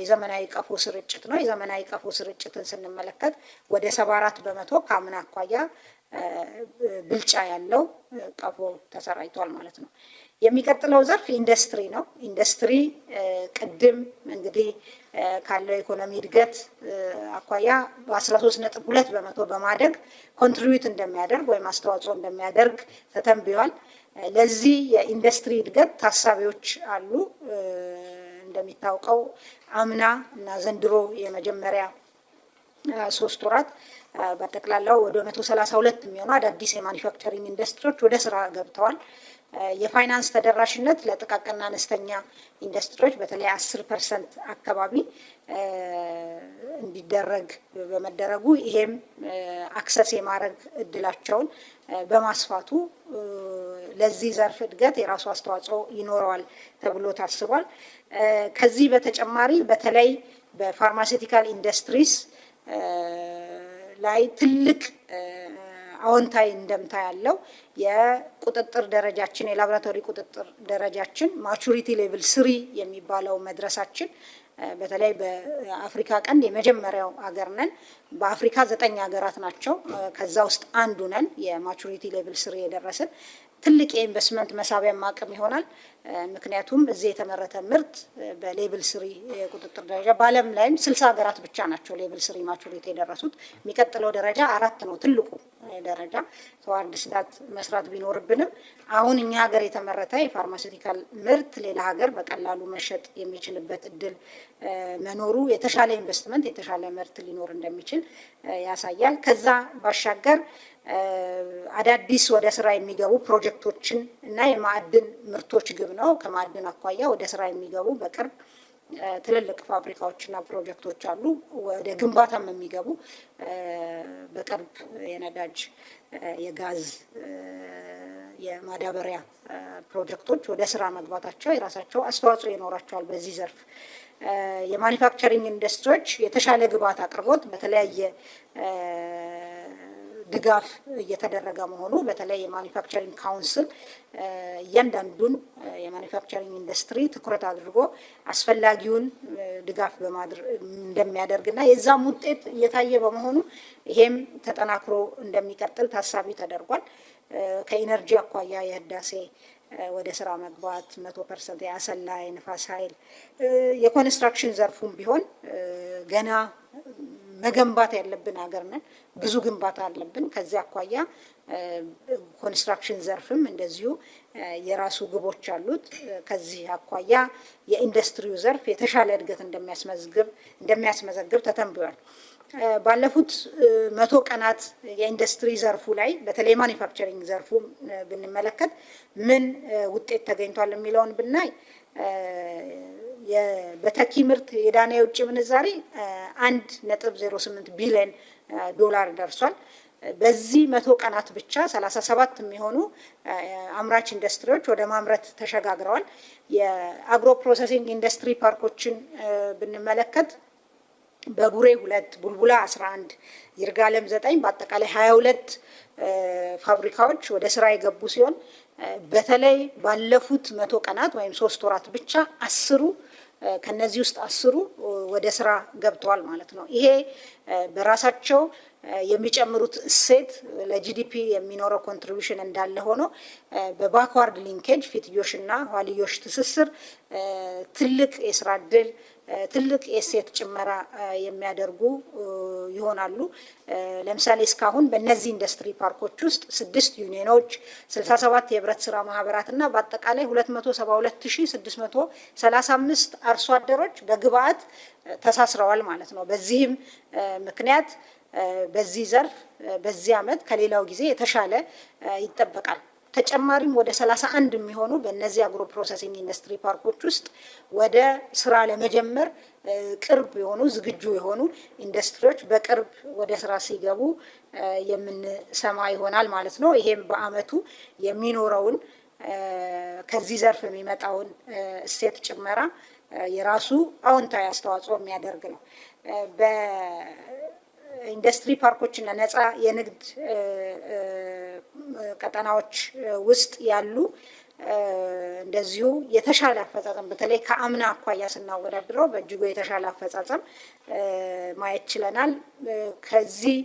የዘመናዊ ቀፎ ስርጭት ነው። የዘመናዊ ቀፎ ስርጭትን ስንመለከት ወደ 74 በመቶ ከአምና አኳያ ብልጫ ያለው ቀፎ ተሰራጭቷል ማለት ነው። የሚቀጥለው ዘርፍ ኢንዱስትሪ ነው። ኢንዱስትሪ ቅድም እንግዲህ ካለው ኢኮኖሚ እድገት አኳያ በ13.2 በመቶ በማደግ ኮንትሪቢዩት እንደሚያደርግ ወይም አስተዋጽኦ እንደሚያደርግ ተተንብዮአል። ለዚህ የኢንዱስትሪ እድገት ታሳቢዎች አሉ። እንደሚታወቀው አምና እና ዘንድሮ የመጀመሪያ 3 ወራት በጠቅላላው ወደ 132 የሚሆኑ አዳዲስ የማኒፋክቸሪንግ ኢንዱስትሪዎች ወደ ስራ ገብተዋል። የፋይናንስ ተደራሽነት ለጥቃቅንና አነስተኛ ኢንዱስትሪዎች በተለይ 10% አካባቢ እንዲደረግ በመደረጉ ይሄም አክሰስ የማድረግ እድላቸውን በማስፋቱ ለዚህ ዘርፍ እድገት የራሱ አስተዋጽኦ ይኖረዋል ተብሎ ታስቧል። ከዚህ በተጨማሪ በተለይ በፋርማሲውቲካል ኢንዱስትሪስ ላይ ትልቅ አዎንታዊ እንደምታ ያለው የቁጥጥር ደረጃችን የላቦራቶሪ ቁጥጥር ደረጃችን ማቹሪቲ ሌቭል 3 የሚባለው መድረሳችን በተለይ በአፍሪካ ቀንድ የመጀመሪያው ሀገር ነን። በአፍሪካ 9 ሀገራት ናቸው። ከዛ ውስጥ አንዱ ነን የማቹሪቲ ሌቭል 3 የደረስን። ትልቅ የኢንቨስትመንት መሳቢያ አቅም ይሆናል። ምክንያቱም እዚህ የተመረተ ምርት በሌቭል 3 የቁጥጥር ደረጃ በዓለም ላይም 60 ሀገራት ብቻ ናቸው ሌቭል 3 ማቹሪቲ የደረሱት። የሚቀጥለው ደረጃ 4 ነው ትልቁ ደረጃ። ተዋርድ ስታት መስራት ቢኖርብንም አሁን እኛ ሀገር የተመረተ የፋርማሲውቲካል ምርት ሌላ ሀገር በቀላሉ መሸጥ የሚችልበት እድል መኖሩ የተሻለ ኢንቨስትመንት የተሻለ ምርት ሊኖር እንደሚችል ያሳያል። ከዛ ባሻገር አዳዲስ ወደ ስራ የሚገቡ ፕሮጀክቶችን እና የማዕድን ምርቶች ግብ ነው። ከማዕድን አኳያ ወደ ስራ የሚገቡ በቅርብ ትልልቅ ፋብሪካዎችና ፕሮጀክቶች አሉ። ወደ ግንባታም የሚገቡ በቅርብ የነዳጅ፣ የጋዝ፣ የማዳበሪያ ፕሮጀክቶች ወደ ስራ መግባታቸው የራሳቸው አስተዋጽኦ ይኖራቸዋል። በዚህ ዘርፍ የማኒፋክቸሪንግ ኢንዱስትሪዎች የተሻለ ግብዓት አቅርቦት በተለያየ ድጋፍ እየተደረገ መሆኑ በተለይ የማኒፋክቸሪንግ ካውንስል እያንዳንዱን የማኒፋክቸሪንግ ኢንዱስትሪ ትኩረት አድርጎ አስፈላጊውን ድጋፍ እንደሚያደርግና የዛም ውጤት እየታየ በመሆኑ ይሄም ተጠናክሮ እንደሚቀጥል ታሳቢ ተደርጓል። ከኢነርጂ አኳያ የህዳሴ ወደ ስራ መግባት 100% የአሰላ የንፋስ ኃይል የኮንስትራክሽን ዘርፉም ቢሆን ገና መገንባት ያለብን ሀገር ነን። ብዙ ግንባታ አለብን። ከዚህ አኳያ ኮንስትራክሽን ዘርፍም እንደዚሁ የራሱ ግቦች አሉት። ከዚህ አኳያ የኢንዱስትሪው ዘርፍ የተሻለ እድገት እንደሚያስመዘግብ ተተንብዮአል። ባለፉት 100 ቀናት የኢንዱስትሪ ዘርፉ ላይ በተለይ ማኒፋክቸሪንግ ዘርፉ ብንመለከት ምን ውጤት ተገኝቷል የሚለውን ብናይ በተኪ ምርት የዳነ የውጭ ምንዛሪ 1.08 ቢሊዮን ዶላር ደርሷል። በዚህ 100 ቀናት ብቻ 37 የሚሆኑ አምራች ኢንዱስትሪዎች ወደ ማምረት ተሸጋግረዋል። የአግሮ ፕሮሰሲንግ ኢንዱስትሪ ፓርኮችን ብንመለከት በቡሬ 2፣ ቡልቡላ 11፣ ይርጋለም 9 በአጠቃላይ 22 ፋብሪካዎች ወደ ስራ የገቡ ሲሆን በተለይ ባለፉት 100 ቀናት ወይም 3 ወራት ብቻ 10ሩ ከነዚህ ውስጥ 10ሩ ወደ ስራ ገብተዋል ማለት ነው። ይሄ በራሳቸው የሚጨምሩት እሴት ለጂዲፒ የሚኖረው ኮንትሪቢዩሽን እንዳለ ሆኖ በባክዋርድ ሊንኬጅ ፊትዮሽና ኋልዮሽ ትስስር ትልቅ የስራ እድል ትልቅ የእሴት ጭመራ የሚያደርጉ ይሆናሉ። ለምሳሌ እስካሁን በእነዚህ ኢንዱስትሪ ፓርኮች ውስጥ 6 ዩኒየኖች 67 የህብረት ስራ ማህበራትና በአጠቃላይ 270635 አርሶ አደሮች በግብአት ተሳስረዋል ማለት ነው። በዚህም ምክንያት በዚህ ዘርፍ በዚህ ዓመት ከሌላው ጊዜ የተሻለ ይጠበቃል። ተጨማሪም ወደ 31 የሚሆኑ በእነዚህ አግሮ ፕሮሰሲንግ ኢንዱስትሪ ፓርኮች ውስጥ ወደ ስራ ለመጀመር ቅርብ የሆኑ ዝግጁ የሆኑ ኢንዱስትሪዎች በቅርብ ወደ ስራ ሲገቡ የምንሰማ ይሆናል ማለት ነው። ይሄም በአመቱ የሚኖረውን ከዚህ ዘርፍ የሚመጣውን እሴት ጭመራ የራሱ አዎንታዊ አስተዋጽኦ የሚያደርግ ነው። በኢንዱስትሪ ፓርኮች እና ነፃ የንግድ ቀጠናዎች ውስጥ ያሉ እንደዚሁ የተሻለ አፈጻጸም በተለይ ከአምና አኳያ ስናወዳድረው በእጅጉ የተሻለ አፈጻጸም ማየት ችለናል። ከዚህ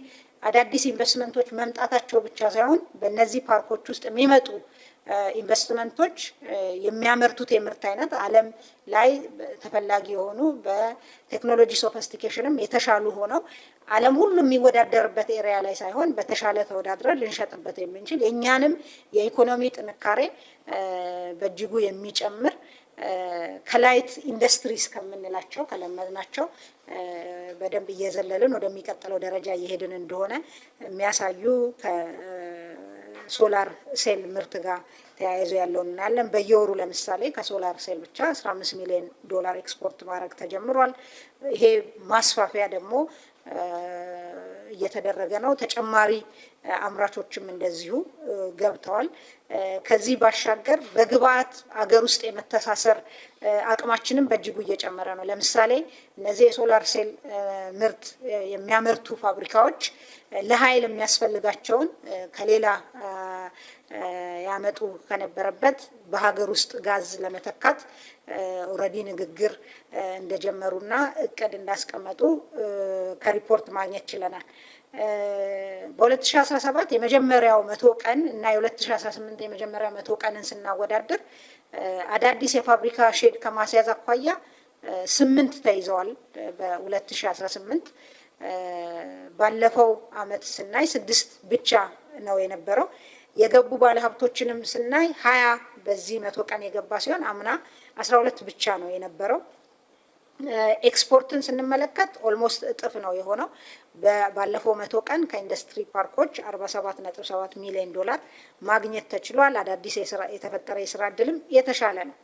አዳዲስ ኢንቨስትመንቶች መምጣታቸው ብቻ ሳይሆን በእነዚህ ፓርኮች ውስጥ የሚመጡ ኢንቨስትመንቶች የሚያመርቱት የምርት አይነት ዓለም ላይ ተፈላጊ የሆኑ በቴክኖሎጂ ሶፊስቲኬሽንም የተሻሉ ሆነው ዓለም ሁሉ የሚወዳደርበት ኤሪያ ላይ ሳይሆን በተሻለ ተወዳድረን ልንሸጥበት የምንችል የእኛንም የኢኮኖሚ ጥንካሬ በእጅጉ የሚጨምር ከላይት ኢንዱስትሪስ ከምንላቸው ከለመድናቸው በደንብ እየዘለልን ወደሚቀጥለው ደረጃ እየሄድን እንደሆነ የሚያሳዩ ሶላር ሴል ምርት ጋር ተያይዞ ያለውን እናያለን። በየወሩ ለምሳሌ ከሶላር ሴል ብቻ 15 ሚሊዮን ዶላር ኤክስፖርት ማድረግ ተጀምሯል። ይሄ ማስፋፊያ ደግሞ እየተደረገ ነው። ተጨማሪ አምራቾችም እንደዚሁ ገብተዋል። ከዚህ ባሻገር በግብአት አገር ውስጥ የመተሳሰር አቅማችንም በእጅጉ እየጨመረ ነው። ለምሳሌ እነዚህ የሶላር ሴል ምርት የሚያመርቱ ፋብሪካዎች ለኃይል የሚያስፈልጋቸውን ከሌላ ያመጡ ከነበረበት በሀገር ውስጥ ጋዝ ለመተካት ኦልሬዲ ንግግር እንደጀመሩና እቅድ እንዳስቀመጡ ከሪፖርት ማግኘት ችለናል። በ2017 የመጀመሪያው 100 ቀን እና የ2018 የመጀመሪያው 100 ቀንን ስናወዳድር አዳዲስ የፋብሪካ ሼድ ከማስያዝ አኳያ 8 ተይዘዋል። በ2018 ባለፈው አመት ስናይ 6 ብቻ ነው የነበረው። የገቡ ባለሀብቶችንም ስናይ 20 በዚህ 100 ቀን የገባ ሲሆን አምና 12 ብቻ ነው የነበረው። ኤክስፖርትን ስንመለከት ኦልሞስት እጥፍ ነው የሆነው። ባለፈው 100 ቀን ከኢንዱስትሪ ፓርኮች 47.7 ሚሊዮን ዶላር ማግኘት ተችሏል። አዳዲስ የተፈጠረ የስራ እድልም የተሻለ ነው።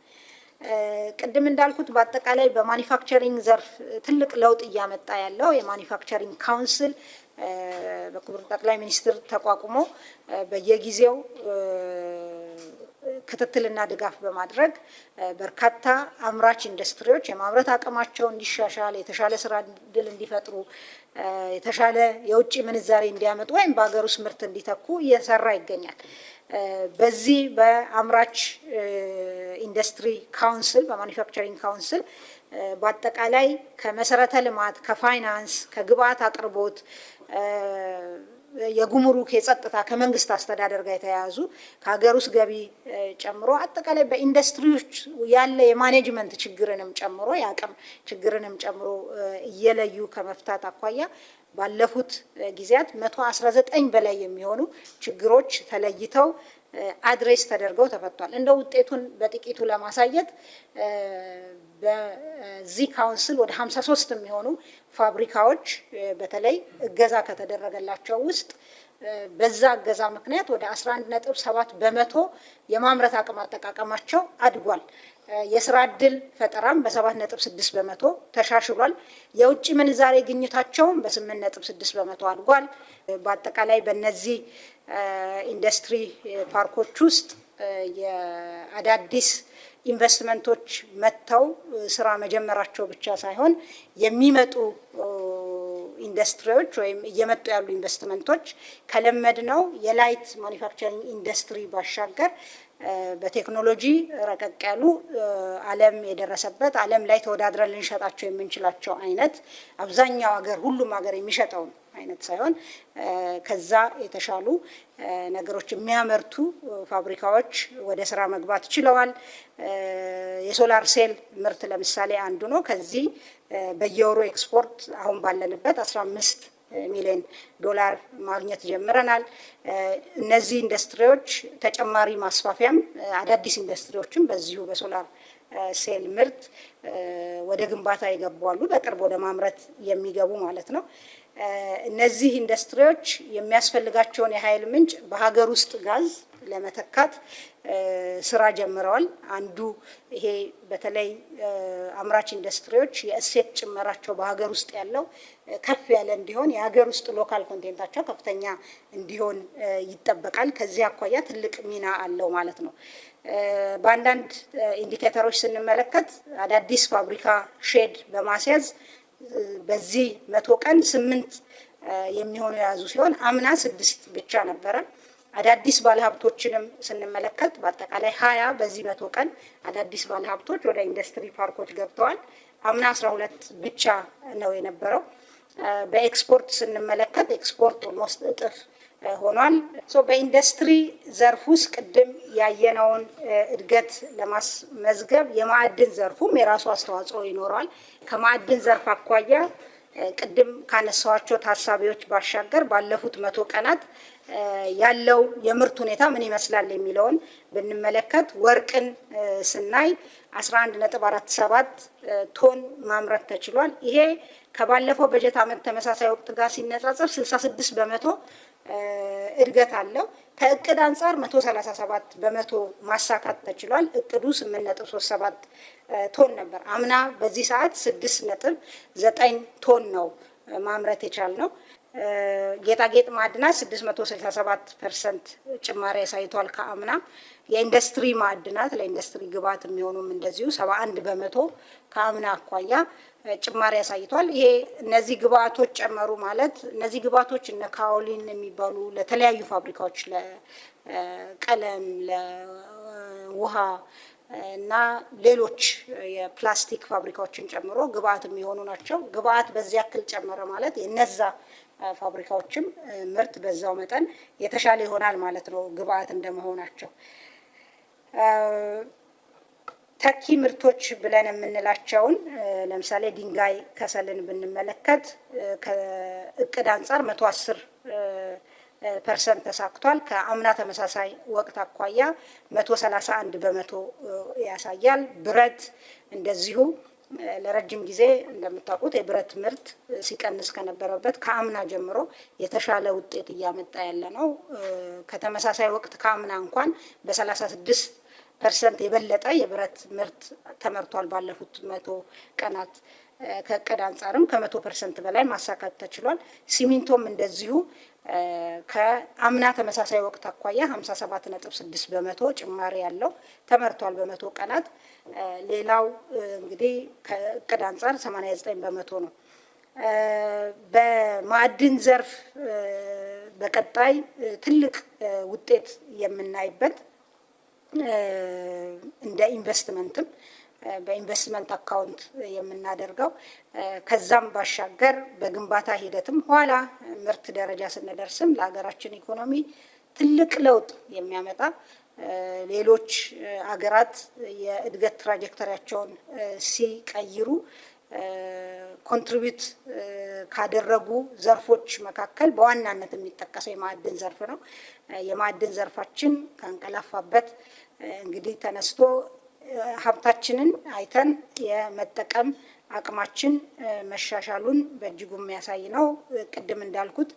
ቅድም እንዳልኩት በአጠቃላይ በማኒፋክቸሪንግ ዘርፍ ትልቅ ለውጥ እያመጣ ያለው የማኒፋክቸሪንግ ካውንስል በክቡር ጠቅላይ ሚኒስትር ተቋቁሞ በየጊዜው ክትትልና ድጋፍ በማድረግ በርካታ አምራች ኢንዱስትሪዎች የማምረት አቅማቸው እንዲሻሻል፣ የተሻለ ስራ እድል እንዲፈጥሩ፣ የተሻለ የውጭ ምንዛሬ እንዲያመጡ ወይም በሀገር ውስጥ ምርት እንዲተኩ እየሰራ ይገኛል። በዚህ በአምራች ኢንዱስትሪ ካውንስል በማኒፋክቸሪንግ ካውንስል በአጠቃላይ ከመሰረተ ልማት፣ ከፋይናንስ፣ ከግብአት አቅርቦት የጉምሩክ የጸጥታ ከመንግስት አስተዳደር ጋር የተያያዙ ከሀገር ውስጥ ገቢ ጨምሮ አጠቃላይ በኢንዱስትሪዎች ያለ የማኔጅመንት ችግርንም ጨምሮ የአቅም ችግርንም ጨምሮ እየለዩ ከመፍታት አኳያ ባለፉት ጊዜያት 119 በላይ የሚሆኑ ችግሮች ተለይተው አድሬስ ተደርገው ተፈቷል። እንደ ውጤቱን በጥቂቱ ለማሳየት በዚህ ካውንስል ወደ 53 የሚሆኑ ፋብሪካዎች በተለይ እገዛ ከተደረገላቸው ውስጥ በዛ እገዛ ምክንያት ወደ 11.7 በመቶ የማምረት አቅም አጠቃቀማቸው አድጓል። የስራ ዕድል ፈጠራም በ7.6 በመቶ ተሻሽሏል። የውጭ ምንዛሬ ግኝታቸውም በ8.6 በመቶ አድጓል። በአጠቃላይ በእነዚህ ኢንዱስትሪ ፓርኮች ውስጥ የአዳዲስ ኢንቨስትመንቶች መጥተው ስራ መጀመራቸው ብቻ ሳይሆን የሚመጡ ኢንዱስትሪዎች ወይም እየመጡ ያሉ ኢንቨስትመንቶች ከለመድነው የላይት ማኒፋክቸሪንግ ኢንዱስትሪ ባሻገር በቴክኖሎጂ ረቀቅ ያሉ ዓለም የደረሰበት ዓለም ላይ ተወዳድረን ልንሸጣቸው የምንችላቸው አይነት አብዛኛው ሀገር ሁሉም ሀገር የሚሸጠው አይነት ሳይሆን ከዛ የተሻሉ ነገሮች የሚያመርቱ ፋብሪካዎች ወደ ስራ መግባት ችለዋል። የሶላር ሴል ምርት ለምሳሌ አንዱ ነው። ከዚህ በየወሩ ኤክስፖርት አሁን ባለንበት 15 ሚሊዮን ዶላር ማግኘት ጀምረናል። እነዚህ ኢንዱስትሪዎች ተጨማሪ ማስፋፊያም አዳዲስ ኢንዱስትሪዎችም በዚሁ በሶላር ሴል ምርት ወደ ግንባታ ይገባሉ፣ በቅርብ ወደ ማምረት የሚገቡ ማለት ነው። እነዚህ ኢንዱስትሪዎች የሚያስፈልጋቸውን የኃይል ምንጭ በሀገር ውስጥ ጋዝ ለመተካት ስራ ጀምረዋል። አንዱ ይሄ በተለይ አምራች ኢንዱስትሪዎች የእሴት ጭመራቸው በሀገር ውስጥ ያለው ከፍ ያለ እንዲሆን የሀገር ውስጥ ሎካል ኮንቴንታቸው ከፍተኛ እንዲሆን ይጠበቃል። ከዚህ አኳያ ትልቅ ሚና አለው ማለት ነው። በአንዳንድ ኢንዲኬተሮች ስንመለከት አዳዲስ ፋብሪካ ሼድ በማስያዝ በዚህ 100 ቀን 8 የሚሆኑ የያዙ ሲሆን አምና 6 ብቻ ነበረ። አዳዲስ ባለሀብቶችንም ስንመለከት በአጠቃላይ 20 በዚህ 100 ቀን አዳዲስ ባለሀብቶች ወደ ኢንዱስትሪ ፓርኮች ገብተዋል። አምና 12 ብቻ ነው የነበረው። በኤክስፖርት ስንመለከት ኤክስፖርት ኦልሞስት እጥፍ ሆኗል። በኢንዱስትሪ ዘርፍ ውስጥ ቅድም ያየነውን እድገት ለማስመዝገብ የማዕድን ዘርፉም የራሱ አስተዋጽኦ ይኖረዋል። ከማዕድን ዘርፍ አኳያ ቅድም ካነሳዋቸው ታሳቢዎች ባሻገር ባለፉት 100 ቀናት ያለው የምርት ሁኔታ ምን ይመስላል የሚለውን ብንመለከት ወርቅን ስናይ 11.47 ቶን ማምረት ተችሏል። ይሄ ከባለፈው በጀት ዓመት ተመሳሳይ ወቅት ጋር ሲነጻጸር 66 በመቶ እድገት አለው። ከእቅድ አንጻር 137 በመቶ ማሳካት ተችሏል። እቅዱ 8.37 ቶን ነበር። አምና በዚህ ሰዓት 6.9 ቶን ነው ማምረት የቻልነው። ጌጣጌጥ ማዕድናት 667% ጭማሪ ያሳይቷል ከአምና። የኢንዱስትሪ ማዕድናት ለኢንዱስትሪ ግብዓት የሚሆኑም እንደዚሁ 71 በመቶ ከአምና አኳያ ጭማሪ ያሳይቷል። ይሄ እነዚህ ግብዓቶች ጨመሩ ማለት እነዚህ ግብዓቶች እነ ካኦሊን የሚባሉ ለተለያዩ ፋብሪካዎች ለቀለም፣ ለውሃ እና ሌሎች የፕላስቲክ ፋብሪካዎችን ጨምሮ ግብዓት የሚሆኑ ናቸው። ግብዓት በዚህ ያክል ጨመረ ማለት የነዛ ፋብሪካዎችም ምርት በዛው መጠን የተሻለ ይሆናል ማለት ነው፣ ግብዓት እንደመሆናቸው። ተኪ ምርቶች ብለን የምንላቸውን ለምሳሌ ድንጋይ ከሰልን ብንመለከት ከእቅድ አንጻር 110% ተሳክቷል። ከአምና ተመሳሳይ ወቅት አኳያ 131 በመቶ ያሳያል። ብረት እንደዚሁ ለረጅም ጊዜ እንደምታውቁት የብረት ምርት ሲቀንስ ከነበረበት ከአምና ጀምሮ የተሻለ ውጤት እያመጣ ያለ ነው። ከተመሳሳይ ወቅት ከአምና እንኳን በ36% የበለጠ የብረት ምርት ተመርቷል ባለፉት 100 ቀናት። ከእቅድ አንጻርም ከ100% በላይ ማሳካት ተችሏል። ሲሚንቶም እንደዚሁ ከአምና ተመሳሳይ ወቅት አኳያ 57.6 በመቶ ጭማሪ ያለው ተመርቷል በ100 ቀናት። ሌላው እንግዲህ ከእቅድ አንጻር 89 በመቶ ነው። በማዕድን ዘርፍ በቀጣይ ትልቅ ውጤት የምናይበት እንደ ኢንቨስትመንትም በኢንቨስትመንት አካውንት የምናደርገው። ከዛም ባሻገር በግንባታ ሂደትም ኋላ ምርት ደረጃ ስንደርስም ለሀገራችን ኢኮኖሚ ትልቅ ለውጥ የሚያመጣ ሌሎች አገራት የእድገት ትራጀክተሪያቸውን ሲቀይሩ ኮንትሪቢዩት ካደረጉ ዘርፎች መካከል በዋናነት የሚጠቀሰው የማዕድን ዘርፍ ነው። የማዕድን ዘርፋችን ካንቀላፋበት እንግዲህ ተነስቶ ሀብታችንን አይተን የመጠቀም አቅማችን መሻሻሉን በእጅጉ የሚያሳይ ነው። ቅድም እንዳልኩት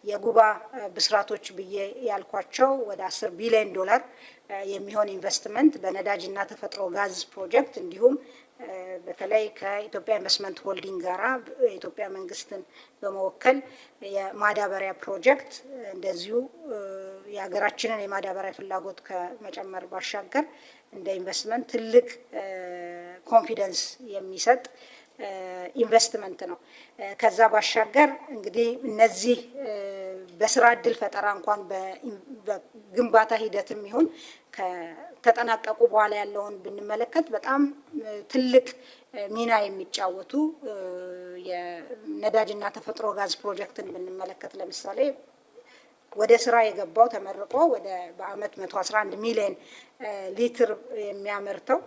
የጉባ ብስራቶች ብዬ ያልኳቸው ወደ 10 ቢሊዮን ዶላር የሚሆን ኢንቨስትመንት በነዳጅና ተፈጥሮ ጋዝ ፕሮጀክት እንዲሁም በተለይ ከኢትዮጵያ ኢንቨስትመንት ሆልዲንግ ጋራ የኢትዮጵያ መንግስትን በመወከል የማዳበሪያ ፕሮጀክት እንደዚሁ የሀገራችንን የማዳበሪያ ፍላጎት ከመጨመር ባሻገር እንደ ኢንቨስትመንት ትልቅ ኮንፊደንስ የሚሰጥ ኢንቨስትመንት ነው። ከዛ ባሻገር እንግዲህ እነዚህ በስራ እድል ፈጠራ እንኳን በግንባታ ሂደትም ይሁን ከተጠናቀቁ በኋላ ያለውን ብንመለከት በጣም ትልቅ ሚና የሚጫወቱ የነዳጅና ተፈጥሮ ጋዝ ፕሮጀክትን ብንመለከት ለምሳሌ ወደ ስራ የገባው ተመርቆ ወደ በአመት 111 ሚሊዮን ሊትር የሚያመርተው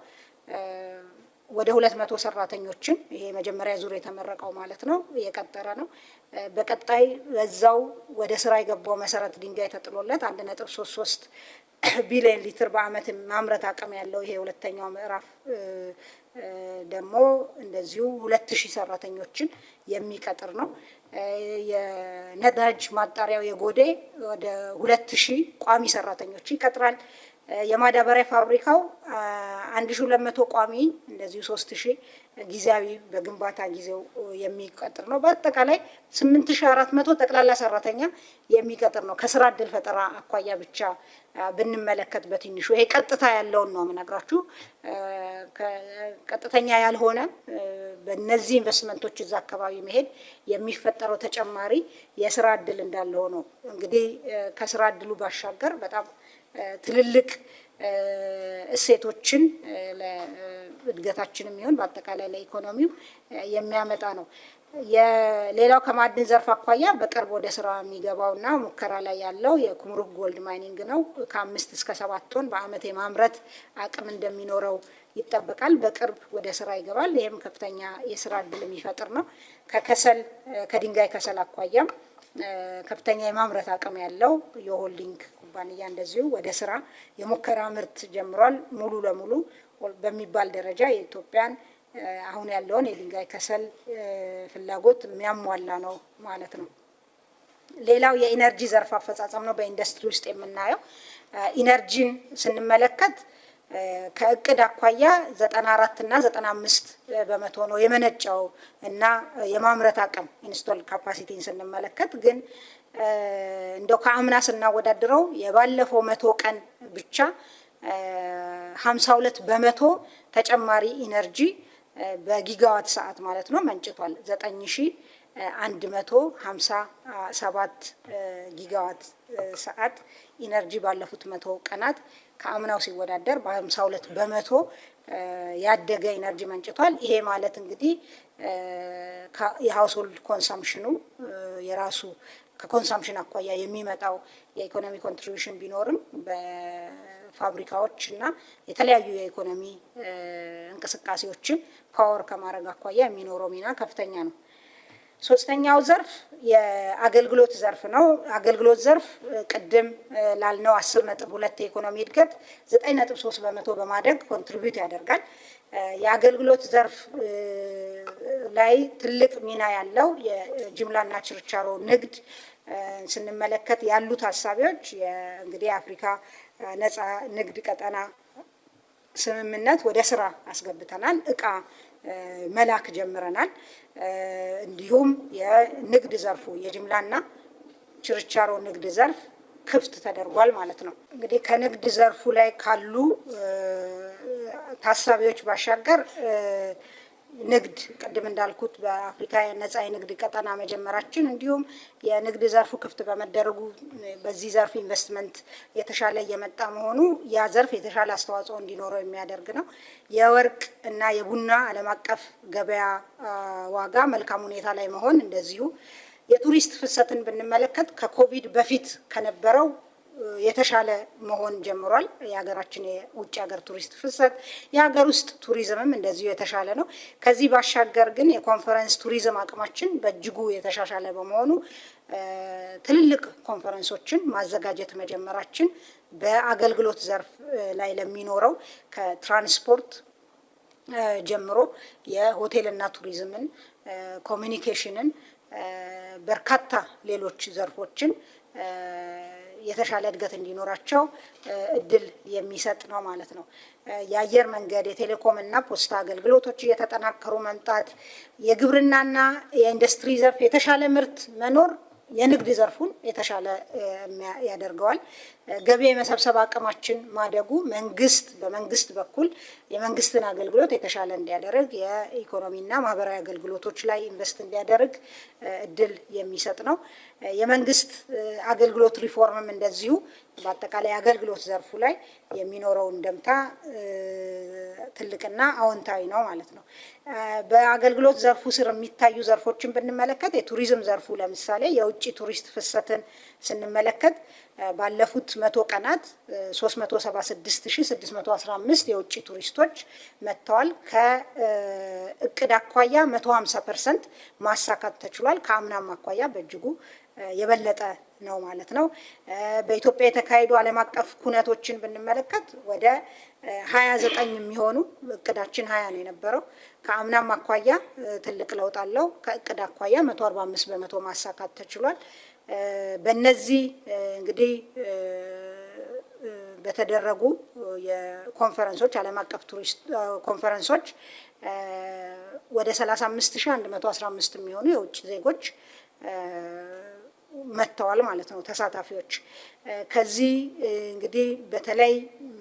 ወደ 200 ሰራተኞችን ይሄ መጀመሪያ ዙር የተመረቀው ማለት ነው የቀጠረ ነው። በቀጣይ በዛው ወደ ስራ የገባው መሰረት ድንጋይ ተጥሎለት 1.33 ቢሊዮን ሊትር በአመት ማምረት አቅም ያለው ይሄ ሁለተኛው ምዕራፍ ደግሞ እንደዚሁ 2000 ሰራተኞችን የሚቀጥር ነው። የነዳጅ ማጣሪያው የጎዴ ወደ 2000 ቋሚ ሰራተኞችን ይቀጥራል። የማዳበሪያ ፋብሪካው 1200 ቋሚ እንደዚሁ 3000 ጊዜያዊ በግንባታ ጊዜው የሚቀጥር ነው። በአጠቃላይ 8400 ጠቅላላ ሰራተኛ የሚቀጥር ነው። ከስራ እድል ፈጠራ አኳያ ብቻ ብንመለከት በትንሹ ይሄ ቀጥታ ያለውን ነው የምነግራችሁ። ቀጥተኛ ያልሆነ በእነዚህ ኢንቨስትመንቶች እዛ አካባቢ መሄድ የሚፈጠረው ተጨማሪ የስራ እድል እንዳለው ነው። እንግዲህ ከስራ እድሉ ባሻገር በጣም ትልልቅ እሴቶችን ለእድገታችንም ይሁን በአጠቃላይ ለኢኮኖሚው የሚያመጣ ነው። የሌላው ከማዕድን ዘርፍ አኳያ በቅርብ ወደ ስራ የሚገባውና ሙከራ ላይ ያለው የኩምሩክ ጎልድ ማይኒንግ ነው። ከ5 እስከ 7 ቶን በአመት የማምረት አቅም እንደሚኖረው ይጠበቃል። በቅርብ ወደ ስራ ይገባል። ይህም ከፍተኛ የስራ እድል የሚፈጥር ነው። ከከሰል ከድንጋይ ከሰል አኳያም ከፍተኛ የማምረት አቅም ያለው የሆልዲንግ ኩባንያ እንደዚሁ ወደ ስራ የሙከራ ምርት ጀምሯል። ሙሉ ለሙሉ በሚባል ደረጃ የኢትዮጵያን አሁን ያለውን የድንጋይ ከሰል ፍላጎት የሚያሟላ ነው ማለት ነው። ሌላው የኢነርጂ ዘርፍ አፈጻጸም ነው። በኢንዱስትሪ ውስጥ የምናየው ኢነርጂን ስንመለከት ከእቅድ አኳያ 94 እና 95 በመቶ ነው የመነጫው እና የማምረት አቅም ኢንስቶል ካፓሲቲን ስንመለከት ግን እንደው ከአምና ስናወዳድረው የባለፈው 100 ቀን ብቻ 52 በመቶ ተጨማሪ ኢነርጂ በጊጋዋት ሰዓት ማለት ነው መንጭቷል። 9157 ጊጋዋት ሰዓት ኢነርጂ ባለፉት 100 ቀናት ከአምናው ሲወዳደር በ52 በመቶ ያደገ ኢነርጂ መንጭቷል። ይሄ ማለት እንግዲህ የሃውስሆልድ ኮንሰምፕሽኑ የራሱ ከኮንሰምፕሽን አኳያ የሚመጣው የኢኮኖሚ ኮንትሪቢዩሽን ቢኖርም በፋብሪካዎች እና የተለያዩ የኢኮኖሚ እንቅስቃሴዎችን ፓወር ከማድረግ አኳያ የሚኖረው ሚና ከፍተኛ ነው። ሶስተኛው ዘርፍ የአገልግሎት ዘርፍ ነው። አገልግሎት ዘርፍ ቅድም ላልነው 10.2 የኢኮኖሚ እድገት 9.3 በመቶ በማደግ ኮንትሪቢዩት ያደርጋል። የአገልግሎት ዘርፍ ላይ ትልቅ ሚና ያለው የጅምላና ችርቻሮ ንግድ ስንመለከት ያሉት ሀሳቢዎች እንግዲህ የአፍሪካ ነፃ ንግድ ቀጠና ስምምነት ወደ ስራ አስገብተናል። እቃ መላክ ጀምረናል። እንዲሁም የንግድ ዘርፉ የጅምላና ችርቻሮ ንግድ ዘርፍ ክፍት ተደርጓል ማለት ነው። እንግዲህ ከንግድ ዘርፉ ላይ ካሉ ታሳቢዎች ባሻገር ንግድ ቅድም እንዳልኩት በአፍሪካ ነጻ የንግድ ቀጠና መጀመራችን እንዲሁም የንግድ ዘርፉ ክፍት በመደረጉ በዚህ ዘርፍ ኢንቨስትመንት የተሻለ እየመጣ መሆኑ ያ ዘርፍ የተሻለ አስተዋጽኦ እንዲኖረው የሚያደርግ ነው። የወርቅ እና የቡና ዓለም አቀፍ ገበያ ዋጋ መልካም ሁኔታ ላይ መሆን እንደዚሁ የቱሪስት ፍሰትን ብንመለከት ከኮቪድ በፊት ከነበረው የተሻለ መሆን ጀምሯል። የሀገራችን የውጭ ሀገር ቱሪስት ፍሰት የሀገር ውስጥ ቱሪዝምም እንደዚሁ የተሻለ ነው። ከዚህ ባሻገር ግን የኮንፈረንስ ቱሪዝም አቅማችን በእጅጉ የተሻሻለ በመሆኑ ትልልቅ ኮንፈረንሶችን ማዘጋጀት መጀመራችን በአገልግሎት ዘርፍ ላይ ለሚኖረው ከትራንስፖርት ጀምሮ የሆቴልና ቱሪዝምን፣ ኮሚኒኬሽንን፣ በርካታ ሌሎች ዘርፎችን የተሻለ እድገት እንዲኖራቸው እድል የሚሰጥ ነው ማለት ነው። የአየር መንገድ፣ የቴሌኮም እና ፖስታ አገልግሎቶች እየተጠናከሩ መምጣት፣ የግብርናና የኢንዱስትሪ ዘርፍ የተሻለ ምርት መኖር የንግድ ዘርፉን የተሻለ ያደርገዋል። ገቢ የመሰብሰብ አቅማችን ማደጉ በመንግስት በኩል የመንግስትን አገልግሎት የተሻለ እንዲያደርግ የኢኮኖሚና ማህበራዊ አገልግሎቶች ላይ ኢንቨስት እንዲያደርግ እድል የሚሰጥ ነው። የመንግስት አገልግሎት ሪፎርምም እንደዚሁ በአጠቃላይ አገልግሎት ዘርፉ ላይ የሚኖረው እንደምታ ትልቅና አዎንታዊ ነው ማለት ነው። በአገልግሎት ዘርፉ ስር የሚታዩ ዘርፎችን ብንመለከት የቱሪዝም ዘርፉ ለምሳሌ የውጭ ቱሪስት ፍሰትን ስንመለከት ባለፉት 100 ቀናት 376615 የውጭ ቱሪስቶች መጥተዋል። ከእቅድ አኳያ 150% ማሳካት ተችሏል። ከአምናም አኳያ በእጅጉ የበለጠ ነው ማለት ነው። በኢትዮጵያ የተካሄዱ ዓለም አቀፍ ኩነቶችን ብንመለከት ወደ 29 የሚሆኑ እቅዳችን 20 ነው የነበረው። ከአምናም አኳያ ትልቅ ለውጥ አለው። ከእቅድ አኳያ 145% ማሳካት ተችሏል። በእነዚህ እንግዲህ በተደረጉ የኮንፈረንሶች ዓለም አቀፍ ቱሪስት ኮንፈረንሶች ወደ 35115 የሚሆኑ የውጭ ዜጎች መጥተዋል ማለት ነው ተሳታፊዎች። ከዚህ እንግዲህ በተለይ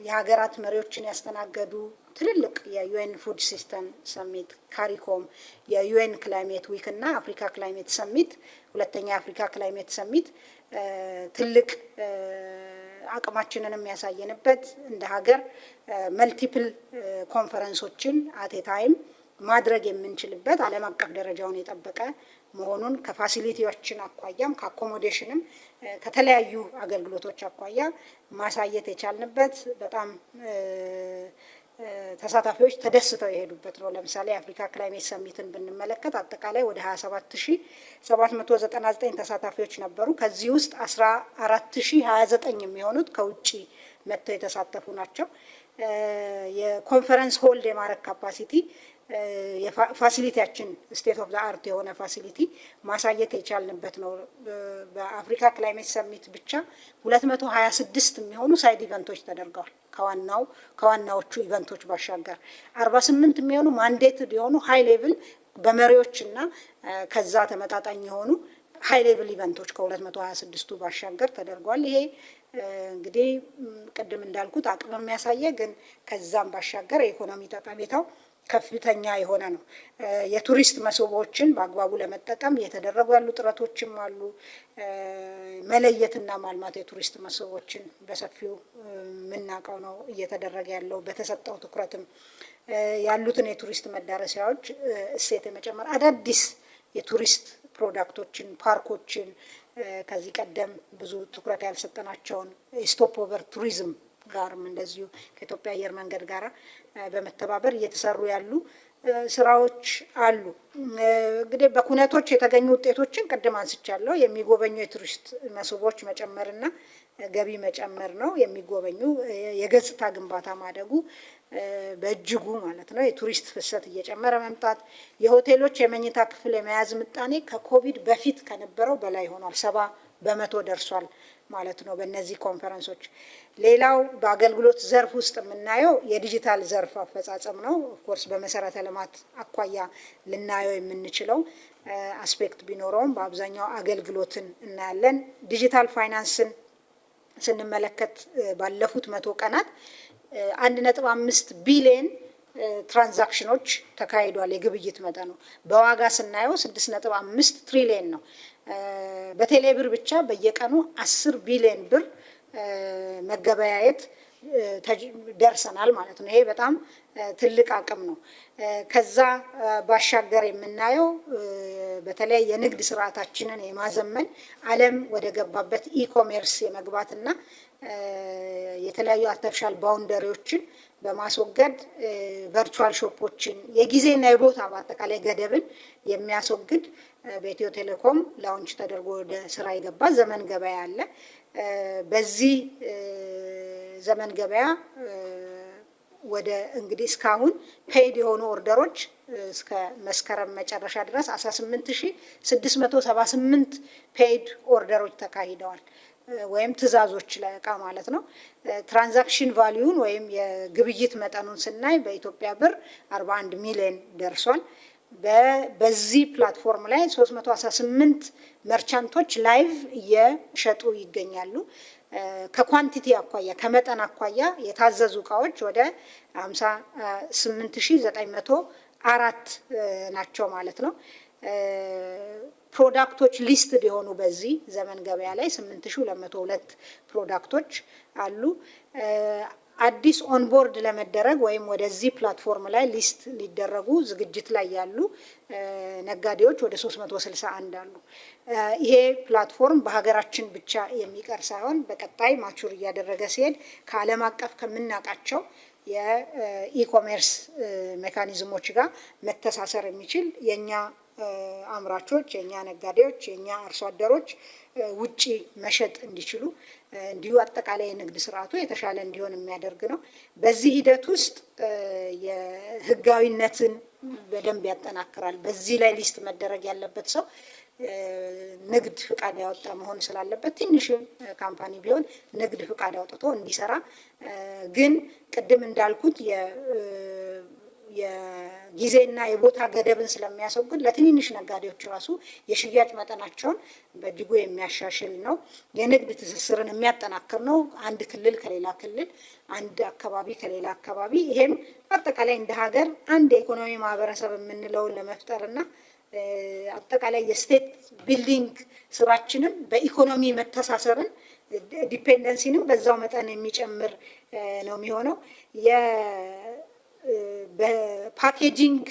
የሀገራት መሪዎችን ያስተናገዱ ትልልቅ የዩኤን ፉድ ሲስተም ሰሚት፣ ካሪኮም፣ የዩኤን ክላይሜት ዊክ እና አፍሪካ ክላይሜት ሰሚት፣ ሁለተኛ የአፍሪካ ክላይሜት ሰሚት ትልቅ አቅማችንን የሚያሳየንበት እንደ ሀገር መልቲፕል ኮንፈረንሶችን አት ኤ ታይም ማድረግ የምንችልበት ዓለም አቀፍ ደረጃውን የጠበቀ መሆኑን ከፋሲሊቲዎችን አኳያም ከአኮሞዴሽንም ከተለያዩ አገልግሎቶች አኳያ ማሳየት የቻልንበት በጣም ተሳታፊዎች ተደስተው የሄዱበት ነው። ለምሳሌ የአፍሪካ ክላይሜት ሰሚትን ብንመለከት አጠቃላይ ወደ 27799 ተሳታፊዎች ነበሩ። ከዚህ ውስጥ 14029 የሚሆኑት ከውጭ መጥተው የተሳተፉ ናቸው። የኮንፈረንስ ሆልድ የማድረግ ካፓሲቲ የፋሲሊቲያችን ስቴት ኦፍ ዘ አርት የሆነ ፋሲሊቲ ማሳየት የቻልንበት ነው። በአፍሪካ ክላይሜት ሰሚት ብቻ 226 የሚሆኑ ሳይድ ኢቨንቶች ተደርገዋል። ከዋናዎቹ ኢቨንቶች ባሻገር 48 የሚሆኑ ማንዴትድ የሆኑ ሃይ ሌቭል በመሪዎችና ከዛ ተመጣጣኝ የሆኑ ሃይ ሌቭል ኢቨንቶች ከ226ቱ ባሻገር ተደርጓል። ይሄ እንግዲህ ቅድም እንዳልኩት አቅም የሚያሳየ ግን ከዛም ባሻገር የኢኮኖሚ ጠቀሜታው ከፍተኛ የሆነ ነው። የቱሪስት መስህቦችን በአግባቡ ለመጠቀም እየተደረጉ ያሉ ጥረቶችም አሉ። መለየትና ማልማት የቱሪስት መስህቦችን በሰፊው የምናውቀው ነው እየተደረገ ያለው። በተሰጠው ትኩረትም ያሉትን የቱሪስት መዳረሻዎች እሴት የመጨመር አዳዲስ የቱሪስት ፕሮዳክቶችን፣ ፓርኮችን ከዚህ ቀደም ብዙ ትኩረት ያልሰጠናቸውን ስቶፕ ኦቨር ቱሪዝም ጋርም እንደዚሁ ከኢትዮጵያ አየር መንገድ ጋር በመተባበር እየተሰሩ ያሉ ስራዎች አሉ። እንግዲህ በኩነቶች የተገኙ ውጤቶችን ቅድም አንስቻለሁ። የሚጎበኙ የቱሪስት መስህቦች መጨመርና ገቢ መጨመር ነው። የሚጎበኙ የገጽታ ግንባታ ማደጉ በእጅጉ ማለት ነው። የቱሪስት ፍሰት እየጨመረ መምጣት፣ የሆቴሎች የመኝታ ክፍል የመያዝ ምጣኔ ከኮቪድ በፊት ከነበረው በላይ ሆኗል። 70% ደርሷል ማለት ነው በእነዚህ ኮንፈረንሶች። ሌላው በአገልግሎት ዘርፍ ውስጥ የምናየው የዲጂታል ዘርፍ አፈጻጸም ነው። ኦፍኮርስ በመሰረተ ልማት አኳያ ልናየው የምንችለው አስፔክት ቢኖረውም በአብዛኛው አገልግሎትን እናያለን። ዲጂታል ፋይናንስን ስንመለከት ባለፉት 100 ቀናት 1.5 ቢሊዮን ትራንዛክሽኖች ተካሂዷል። የግብይት መጠኑ በዋጋ ስናየው 6.5 ትሪሊየን ነው። በቴሌ ብር ብቻ በየቀኑ 10 ቢሊዮን ብር መገበያየት ደርሰናል ማለት ነው። ይሄ በጣም ትልቅ አቅም ነው። ከዛ ባሻገር የምናየው በተለይ የንግድ ስርዓታችንን የማዘመን ዓለም ወደ ገባበት ኢኮሜርስ የመግባትና የተለያዩ አርቲፊሻል ባውንደሪዎችን በማስወገድ ቨርቹዋል ሾፖችን የጊዜና የቦታ በአጠቃላይ ገደብን የሚያስወግድ በኢትዮ ቴሌኮም ላውንች ተደርጎ ወደ ስራ የገባ ዘመን ገበያ አለ። በዚህ ዘመን ገበያ ወደ እንግዲህ እስካሁን ፔይድ የሆኑ ኦርደሮች እስከ መስከረም መጨረሻ ድረስ 18678 ፔይድ ኦርደሮች ተካሂደዋል፣ ወይም ትዕዛዞች ለእቃ ማለት ነው። ትራንዛክሽን ቫልዩን ወይም የግብይት መጠኑን ስናይ በኢትዮጵያ ብር 41 ሚሊዮን ደርሷል። በዚህ ፕላትፎርም ላይ 318 መርቻንቶች ላይቭ እየሸጡ ይገኛሉ። ከኳንቲቲ አኳያ ከመጠን አኳያ የታዘዙ እቃዎች ወደ 58904 ናቸው ማለት ነው። ፕሮዳክቶች ሊስትድ የሆኑ በዚህ ዘመን ገበያ ላይ 8202 ፕሮዳክቶች አሉ። አዲስ ኦንቦርድ ለመደረግ ወይም ወደዚህ ፕላትፎርም ላይ ሊስት ሊደረጉ ዝግጅት ላይ ያሉ ነጋዴዎች ወደ 361 አሉ። ይሄ ፕላትፎርም በሀገራችን ብቻ የሚቀር ሳይሆን በቀጣይ ማቹር እያደረገ ሲሄድ ከዓለም አቀፍ ከምናውቃቸው የኢኮሜርስ ሜካኒዝሞች ጋር መተሳሰር የሚችል የኛ አምራቾች፣ የኛ ነጋዴዎች፣ የኛ አርሶ አደሮች ውጪ መሸጥ እንዲችሉ እንዲሁ አጠቃላይ የንግድ ስርዓቱ የተሻለ እንዲሆን የሚያደርግ ነው። በዚህ ሂደት ውስጥ የህጋዊነትን በደንብ ያጠናክራል። በዚህ ላይ ሊስት መደረግ ያለበት ሰው ንግድ ፍቃድ ያወጣ መሆን ስላለበት ትንሽም ካምፓኒ ቢሆን ንግድ ፍቃድ አውጥቶ እንዲሰራ ግን ቅድም እንዳልኩት የጊዜና የቦታ ገደብን ስለሚያስወግድ ለትንንሽ ነጋዴዎች ራሱ የሽያጭ መጠናቸውን በእጅጉ የሚያሻሽል ነው። የንግድ ትስስርን የሚያጠናክር ነው። አንድ ክልል ከሌላ ክልል፣ አንድ አካባቢ ከሌላ አካባቢ፣ ይሄም አጠቃላይ እንደ ሀገር አንድ የኢኮኖሚ ማህበረሰብ የምንለውን ለመፍጠርና አጠቃላይ የስቴት ቢልዲንግ ስራችንን በኢኮኖሚ መተሳሰርን ዲፔንደንሲንም በዛው መጠን የሚጨምር ነው የሚሆነው። በፓኬጂንግ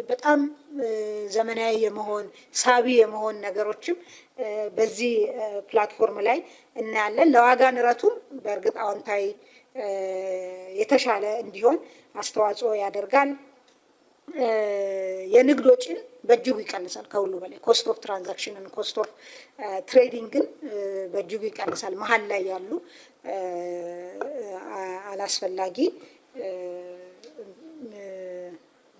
በጣም ዘመናዊ የመሆን ሳቢ የመሆን ነገሮችም በዚህ ፕላትፎርም ላይ እናያለን። ለዋጋ ንረቱም በእርግጥ አዎንታዊ የተሻለ እንዲሆን አስተዋጽኦ ያደርጋል። የንግድ ወጪን በእጅጉ ይቀንሳል። ከሁሉ በላይ ኮስት ኦፍ ትራንዛክሽንን ኮስት ኦፍ ትሬዲንግን በእጅጉ ይቀንሳል። መሀል ላይ ያሉ አላስፈላጊ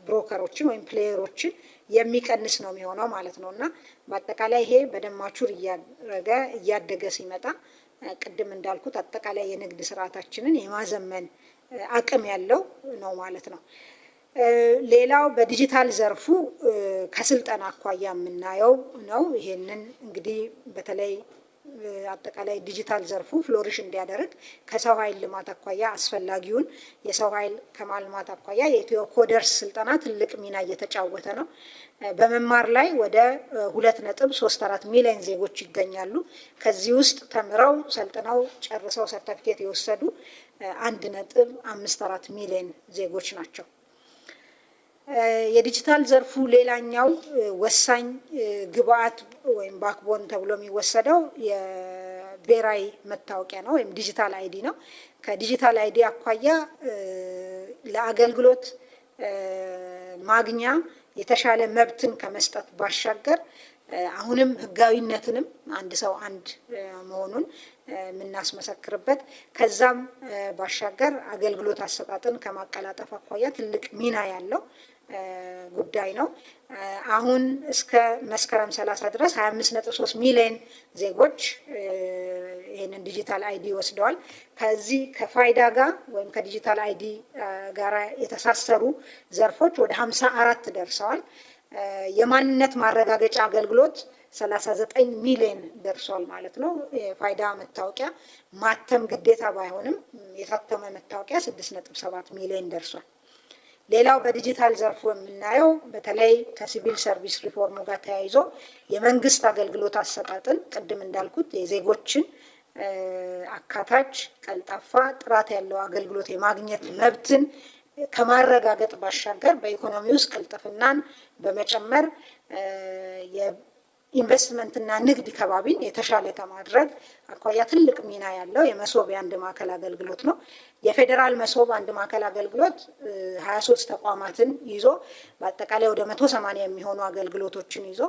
ብሮከሮችን ወይም ፕሌየሮችን የሚቀንስ ነው የሚሆነው ማለት ነው። እና በአጠቃላይ ይሄ በደንብ ማቹር እያደገ ሲመጣ ቅድም እንዳልኩት አጠቃላይ የንግድ ስርዓታችንን የማዘመን አቅም ያለው ነው ማለት ነው። ሌላው በዲጂታል ዘርፉ ከስልጠና አኳያ የምናየው ነው። ይሄንን እንግዲህ በተለይ አጠቃላይ ዲጂታል ዘርፉ ፍሎሪሽ እንዲያደርግ ከሰው ኃይል ልማት አኳያ አስፈላጊውን የሰው ኃይል ከማልማት አኳያ የኢትዮ ኮደርስ ስልጠና ትልቅ ሚና እየተጫወተ ነው። በመማር ላይ ወደ 2.34 ሚሊዮን ዜጎች ይገኛሉ። ከዚህ ውስጥ ተምረው ሰልጥነው ጨርሰው ሰርተፊኬት የወሰዱ 1.54 ሚሊዮን ዜጎች ናቸው። የዲጂታል ዘርፉ ሌላኛው ወሳኝ ግብአት ወይም ባክቦን ተብሎ የሚወሰደው የብሔራዊ መታወቂያ ነው ወይም ዲጂታል አይዲ ነው። ከዲጂታል አይዲ አኳያ ለአገልግሎት ማግኛ የተሻለ መብትን ከመስጠት ባሻገር አሁንም ህጋዊነትንም አንድ ሰው አንድ መሆኑን የምናስመሰክርበት ከዛም ባሻገር አገልግሎት አሰጣጥን ከማቀላጠፍ አኳያ ትልቅ ሚና ያለው ጉዳይ ነው። አሁን እስከ መስከረም 30 ድረስ 25.3 ሚሊዮን ዜጎች ይህንን ዲጂታል አይዲ ወስደዋል። ከዚህ ከፋይዳ ጋር ወይም ከዲጂታል አይዲ ጋር የተሳሰሩ ዘርፎች ወደ 54 ደርሰዋል። የማንነት ማረጋገጫ አገልግሎት 39 ሚሊዮን ደርሷል ማለት ነው። የፋይዳ መታወቂያ ማተም ግዴታ ባይሆንም የታተመ መታወቂያ 6.7 ሚሊዮን ደርሷል። ሌላው በዲጂታል ዘርፉ የምናየው በተለይ ከሲቪል ሰርቪስ ሪፎርሙ ጋር ተያይዞ የመንግስት አገልግሎት አሰጣጥን ቅድም እንዳልኩት የዜጎችን አካታች፣ ቀልጣፋ፣ ጥራት ያለው አገልግሎት የማግኘት መብትን ከማረጋገጥ ባሻገር በኢኮኖሚ ውስጥ ቅልጥፍናን በመጨመር የኢንቨስትመንትና ንግድ ከባቢን የተሻለ ከማድረግ አኳያ ትልቅ ሚና ያለው የመሶብ የአንድ ማዕከል አገልግሎት ነው። የፌዴራል መሶብ አንድ ማዕከል አገልግሎት 23 ተቋማትን ይዞ በአጠቃላይ ወደ 180 የሚሆኑ አገልግሎቶችን ይዞ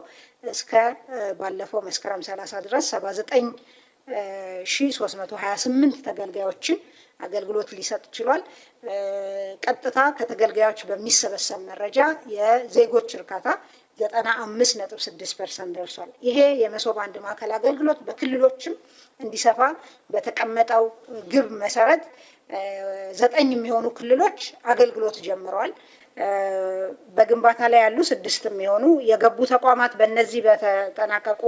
እስከ ባለፈው መስከረም 30 ድረስ 79,328 ተገልጋዮችን አገልግሎት ሊሰጥ ችሏል። ቀጥታ ከተገልጋዮች በሚሰበሰብ መረጃ የዜጎች እርካታ 95.6% ደርሷል። ይሄ የመሶብ አንድ ማዕከል አገልግሎት በክልሎችም እንዲሰፋ በተቀመጠው ግብ መሰረት 9 የሚሆኑ ክልሎች አገልግሎት ጀምረዋል። በግንባታ ላይ ያሉ 6 የሚሆኑ የገቡ ተቋማት በእነዚህ በተጠናቀቁ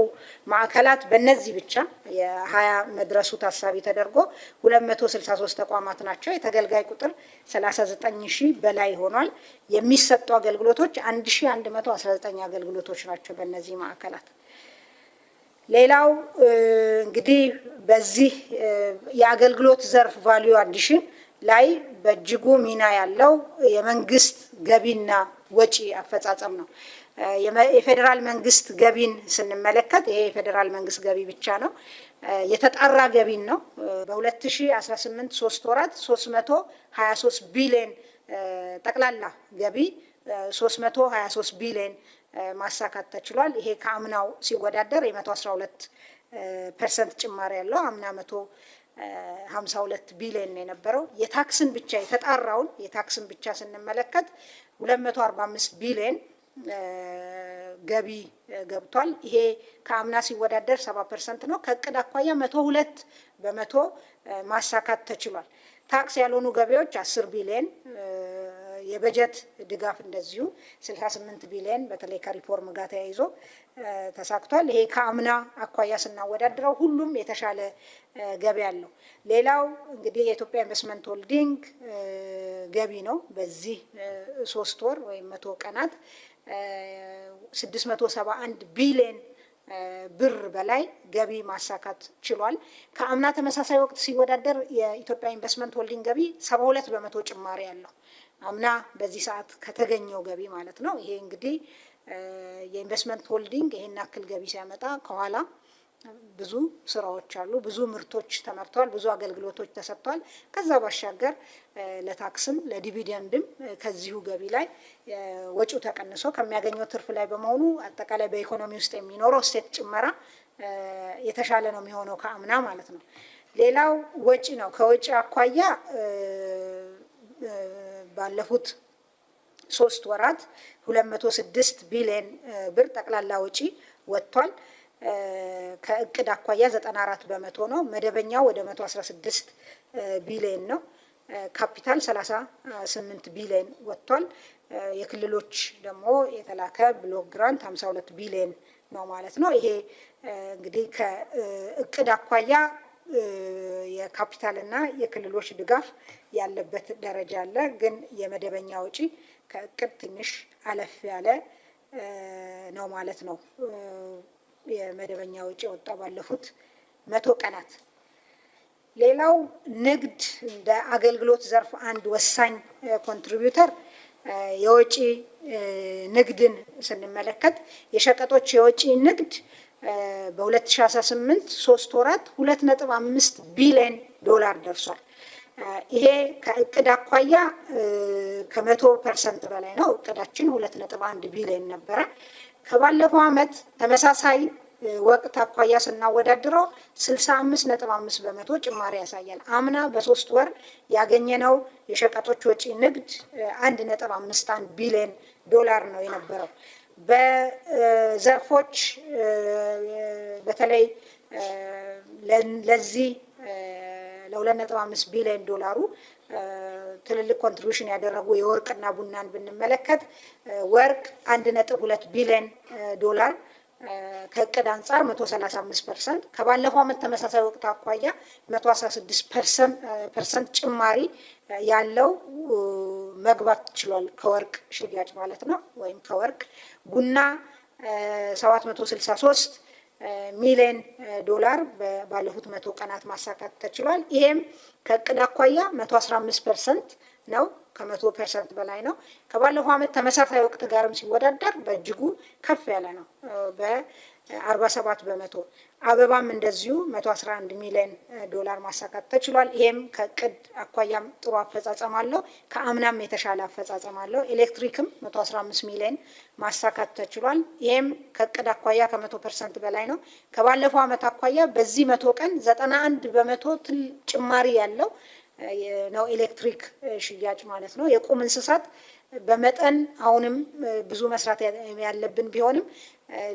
ማዕከላት በእነዚህ ብቻ የ20 መድረሱ ታሳቢ ተደርጎ 263 ተቋማት ናቸው። የተገልጋይ ቁጥር 39,000 በላይ ሆኗል። የሚሰጡ አገልግሎቶች 1119 አገልግሎቶች ናቸው በእነዚህ ማዕከላት። ሌላው እንግዲህ በዚህ የአገልግሎት ዘርፍ ቫልዩ አዲሽን ላይ በእጅጉ ሚና ያለው የመንግስት ገቢና ወጪ አፈጻጸም ነው። የፌዴራል መንግስት ገቢን ስንመለከት ይሄ የፌዴራል መንግስት ገቢ ብቻ ነው፣ የተጣራ ገቢን ነው። በ2018 3 ወራት 323 ቢሊዮን ጠቅላላ ገቢ 323 ቢሊዮን ማሳካት ተችሏል። ይሄ ከአምናው ሲወዳደር የ112% ጭማሪ ያለው አምና 152 ቢሊዮን ነው የነበረው። የታክስን ብቻ የተጣራውን የታክስን ብቻ ስንመለከት 245 ቢሊዮን ገቢ ገብቷል። ይሄ ከአምና ሲወዳደር 70% ነው። ከእቅድ አኳያ 102 በመቶ ማሳካት ተችሏል። ታክስ ያልሆኑ ገቢዎች 10 ቢሊዮን፣ የበጀት ድጋፍ እንደዚሁ 68 ቢሊዮን በተለይ ከሪፎርም ጋር ተያይዞ ተሳክቷል። ይሄ ከአምና አኳያ ስናወዳድረው ሁሉም የተሻለ ገቢ አለው። ሌላው እንግዲህ የኢትዮጵያ ኢንቨስትመንት ሆልዲንግ ገቢ ነው። በዚህ 3 ወር ወይም 100 ቀናት 671 ቢሊዮን ብር በላይ ገቢ ማሳካት ችሏል። ከአምና ተመሳሳይ ወቅት ሲወዳደር የኢትዮጵያ ኢንቨስትመንት ሆልዲንግ ገቢ 72 በመቶ ጭማሪ ያለው አምና በዚህ ሰዓት ከተገኘው ገቢ ማለት ነው። ይሄ እንግዲህ የኢንቨስትመንት ሆልዲንግ ይሄን ያክል ገቢ ሲያመጣ ከኋላ ብዙ ስራዎች አሉ፣ ብዙ ምርቶች ተመርተዋል፣ ብዙ አገልግሎቶች ተሰጥተዋል። ከዛ ባሻገር ለታክስም ለዲቪደንድም ከዚሁ ገቢ ላይ ወጪው ተቀንሶ ከሚያገኘው ትርፍ ላይ በመሆኑ አጠቃላይ በኢኮኖሚ ውስጥ የሚኖረው እሴት ጭመራ የተሻለ ነው የሚሆነው ከአምና ማለት ነው። ሌላው ወጪ ነው። ከወጪ አኳያ ባለፉት 3 ወራት 206 ቢሊዮን ብር ጠቅላላ ወጪ ወጥቷል። ከእቅድ አኳያ 94 በመቶ ነው። መደበኛው ወደ 116 ቢሊዮን ነው። ካፒታል 38 ቢሊዮን ወጥቷል። የክልሎች ደግሞ የተላከ ብሎክ ግራንት 52 ቢሊዮን ነው ማለት ነው። ይሄ እንግዲህ ከእቅድ አኳያ የካፒታልና የክልሎች ድጋፍ ያለበት ደረጃ አለ። ግን የመደበኛ ወጪ ከእቅድ ትንሽ አለፍ ያለ ነው ማለት ነው። የመደበኛ ወጪ ወጣ ባለፉት 100 ቀናት። ሌላው ንግድ እንደ አገልግሎት ዘርፍ አንድ ወሳኝ ኮንትሪቢዩተር የወጪ ንግድን ስንመለከት የሸቀጦች የወጪ ንግድ በ2018 3 ወራት 2.5 ቢሊዮን ዶላር ደርሷል። ይሄ ከእቅድ አኳያ ከ100% በላይ ነው። እቅዳችን 2.1 ቢሊዮን ነበረ። ከባለፈው ዓመት ተመሳሳይ ወቅት አኳያ ስናወዳድረው 65.5 በመቶ ጭማሪ ያሳያል። አምና በ3 ወር ያገኘነው የሸቀጦች ወጪ ንግድ 1.51 ቢሊዮን ዶላር ነው የነበረው። በዘርፎች በተለይ ለዚህ ለ2.5 ቢሊዮን ዶላሩ ትልልቅ ኮንትሪቢዩሽን ያደረጉ የወርቅና ቡናን ብንመለከት ወርቅ 1.2 ቢሊዮን ዶላር ከእቅድ አንጻር 135%፣ ከባለፈው ዓመት ተመሳሳይ ወቅት አኳያ 116% ጭማሪ ያለው መግባት ችሏል። ከወርቅ ሽያጭ ማለት ነው። ወይም ከወርቅ ቡና 763 ሚሊዮን ዶላር ባለፉት 100 ቀናት ማሳካት ተችሏል። ይሄም ከእቅድ አኳያ 115% ነው። ከ100% በላይ ነው። ከባለፈው ዓመት ተመሳሳይ ወቅት ጋርም ሲወዳደር በእጅጉ ከፍ ያለ ነው። በ47 በመቶ። አበባም እንደዚሁ 111 ሚሊዮን ዶላር ማሳካት ተችሏል። ይሄም ከእቅድ አኳያም ጥሩ አፈጻጸም አለው። ከአምናም የተሻለ አፈጻጸም አለው። ኤሌክትሪክም 115 ሚሊዮን ማሳካት ተችሏል። ይሄም ከእቅድ አኳያ ከ100% በላይ ነው። ከባለፈው ዓመት አኳያ በዚህ 100 ቀን 91 በመቶ ጭማሪ ያለው ነው ኤሌክትሪክ ሽያጭ ማለት ነው። የቁም እንስሳት በመጠን አሁንም ብዙ መስራት ያለብን ቢሆንም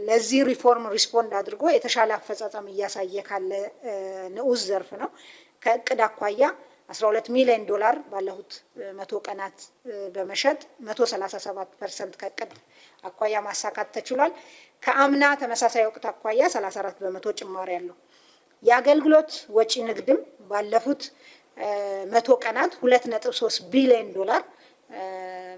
ለዚህ ሪፎርም ሪስፖንድ አድርጎ የተሻለ አፈጻጸም እያሳየ ካለ ንዑስ ዘርፍ ነው። ከእቅድ አኳያ 12 ሚሊዮን ዶላር ባለፉት 100 ቀናት በመሸጥ 137% ከእቅድ አኳያ ማሳካት ተችሏል። ከአምና ተመሳሳይ ወቅት አኳያ 34 በመቶ ጭማሪ ያለው። የአገልግሎት ወጪ ንግድም ባለፉት 100 ቀናት 2.3 ቢሊዮን ዶላር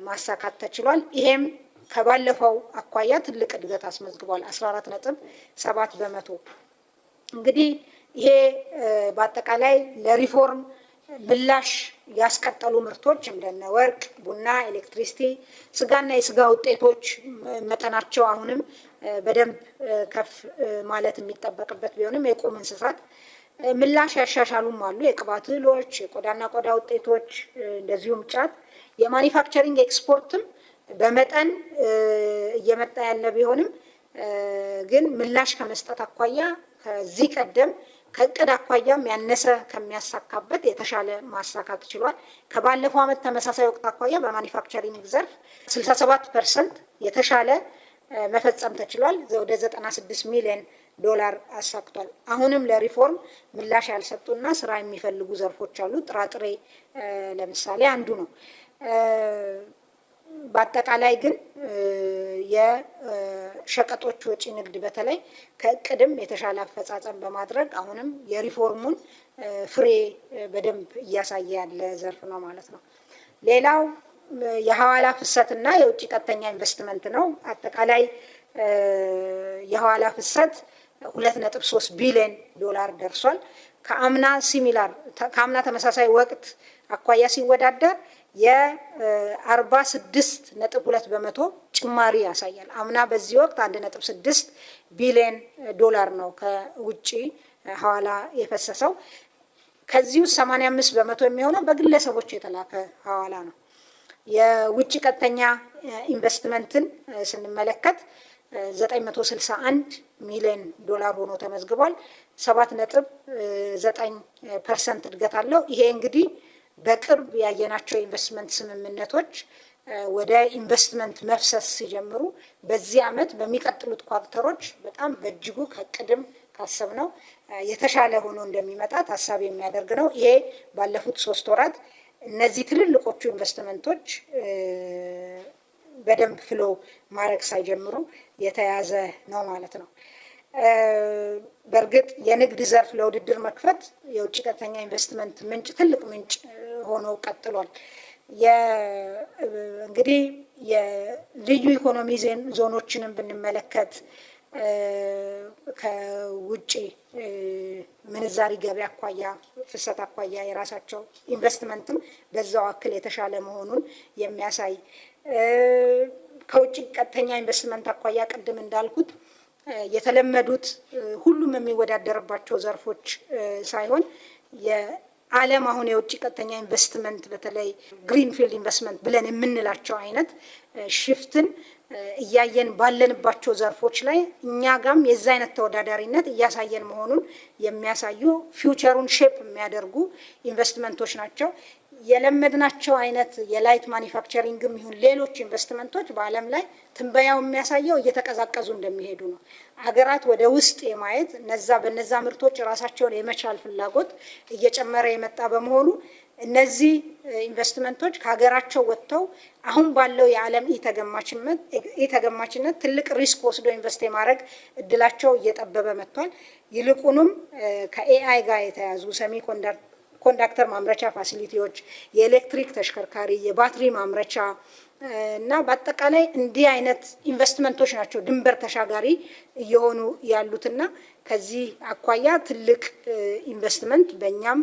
ማሳካት ተችሏል። ይሄም ከባለፈው አኳያ ትልቅ እድገት አስመዝግቧል። 14.7 በመቶ። እንግዲህ ይሄ በአጠቃላይ ለሪፎርም ምላሽ ያስቀጠሉ ምርቶች እንደነ ወርቅ፣ ቡና፣ ኤሌክትሪሲቲ፣ ስጋና የስጋ ውጤቶች መጠናቸው አሁንም በደንብ ከፍ ማለት የሚጠበቅበት ቢሆንም የቁም እንስሳት ምላሽ ያሻሻሉም አሉ። የቅባት እህሎች፣ የቆዳና ቆዳ ውጤቶች እንደዚሁም ጫት፣ የማኒፋክቸሪንግ ኤክስፖርትም በመጠን እየመጣ ያለ ቢሆንም ግን ምላሽ ከመስጠት አኳያ ከዚህ ቀደም ከእቅድ አኳያም ያነሰ ከሚያሳካበት የተሻለ ማሳካት ችሏል። ከባለፈው ዓመት ተመሳሳይ ወቅት አኳያ በማኒፋክቸሪንግ ዘርፍ 67% የተሻለ መፈጸም ተችሏል። ወደ 96 ሚሊዮን ዶላር አሳክቷል። አሁንም ለሪፎርም ምላሽ ያልሰጡና ስራ የሚፈልጉ ዘርፎች አሉ። ጥራጥሬ ለምሳሌ አንዱ ነው። በአጠቃላይ ግን የሸቀጦች ወጪ ንግድ በተለይ ከእቅድም የተሻለ አፈጻጸም በማድረግ አሁንም የሪፎርሙን ፍሬ በደንብ እያሳየ ያለ ዘርፍ ነው ማለት ነው። ሌላው የሐዋላ ፍሰትና የውጭ ቀጥተኛ ኢንቨስትመንት ነው። አጠቃላይ የሐዋላ ፍሰት 2.3 ቢሊዮን ዶላር ደርሷል። ከአምና ተመሳሳይ ወቅት አኳያ ሲወዳደር የ46.2 በመቶ ጭማሪ ያሳያል። አምና በዚህ ወቅት 1.6 ቢሊዮን ዶላር ነው ከውጭ ሐዋላ የፈሰሰው። ከዚሁ 85 በመቶ የሚሆነው በግለሰቦች የተላከ ሐዋላ ነው። የውጭ ቀጥተኛ ኢንቨስትመንትን ስንመለከት 961 ሚሊዮን ዶላር ሆኖ ተመዝግቧል። 7.9% እድገት አለው። ይሄ እንግዲህ በቅርብ ያየናቸው ኢንቨስትመንት ስምምነቶች ወደ ኢንቨስትመንት መፍሰስ ሲጀምሩ በዚህ ዓመት በሚቀጥሉት ኳርተሮች በጣም በእጅጉ ከቅድም ካሰብነው የተሻለ ሆኖ እንደሚመጣ ታሳቢ የሚያደርግ ነው። ይሄ ባለፉት 3 ወራት እነዚህ ትልልቆቹ ኢንቨስትመንቶች በደንብ ፍሎ ማድረግ ሳይጀምሩ የተያዘ ነው ማለት ነው። በእርግጥ የንግድ ዘርፍ ለውድድር መክፈት የውጭ ቀጥተኛ ኢንቨስትመንት ምንጭ ትልቅ ምንጭ ሆኖ ቀጥሏል። እንግዲህ የልዩ ኢኮኖሚ ዞኖችንም ብንመለከት ከውጭ ምንዛሪ ገበያ አኳያ ፍሰት አኳያ የራሳቸው ኢንቨስትመንትም በዛው አክል የተሻለ መሆኑን የሚያሳይ ከውጭ ቀጥተኛ ኢንቨስትመንት አኳያ ቅድም እንዳልኩት የተለመዱት ሁሉም የሚወዳደርባቸው ዘርፎች ሳይሆን የዓለም አሁን የውጭ ቀጥተኛ ኢንቨስትመንት በተለይ ግሪንፊልድ ኢንቨስትመንት ብለን የምንላቸው አይነት ሽፍትን እያየን ባለንባቸው ዘርፎች ላይ እኛ ጋም የዛ አይነት ተወዳዳሪነት እያሳየን መሆኑን የሚያሳዩ ፊውቸሩን ሼፕ የሚያደርጉ ኢንቨስትመንቶች ናቸው። የለመድናቸው አይነት የላይት ማኒፋክቸሪንግም ይሁን ሌሎች ኢንቨስትመንቶች በዓለም ላይ ትንበያው የሚያሳየው እየተቀዛቀዙ እንደሚሄዱ ነው። አገራት ወደ ውስጥ የማየት በነዛ ምርቶች ራሳቸውን የመቻል ፍላጎት እየጨመረ የመጣ በመሆኑ እነዚህ ኢንቨስትመንቶች ከሀገራቸው ወጥተው አሁን ባለው የዓለም ኢተገማችነት ትልቅ ሪስክ ወስዶ ኢንቨስት የማድረግ እድላቸው እየጠበበ መጥቷል። ይልቁንም ከኤአይ ጋር የተያዙ ሰሚ ኮንዳክተር ማምረቻ ፋሲሊቲዎች፣ የኤሌክትሪክ ተሽከርካሪ፣ የባትሪ ማምረቻ እና በአጠቃላይ እንዲህ አይነት ኢንቨስትመንቶች ናቸው ድንበር ተሻጋሪ እየሆኑ ያሉትና ከዚህ አኳያ ትልቅ ኢንቨስትመንት በእኛም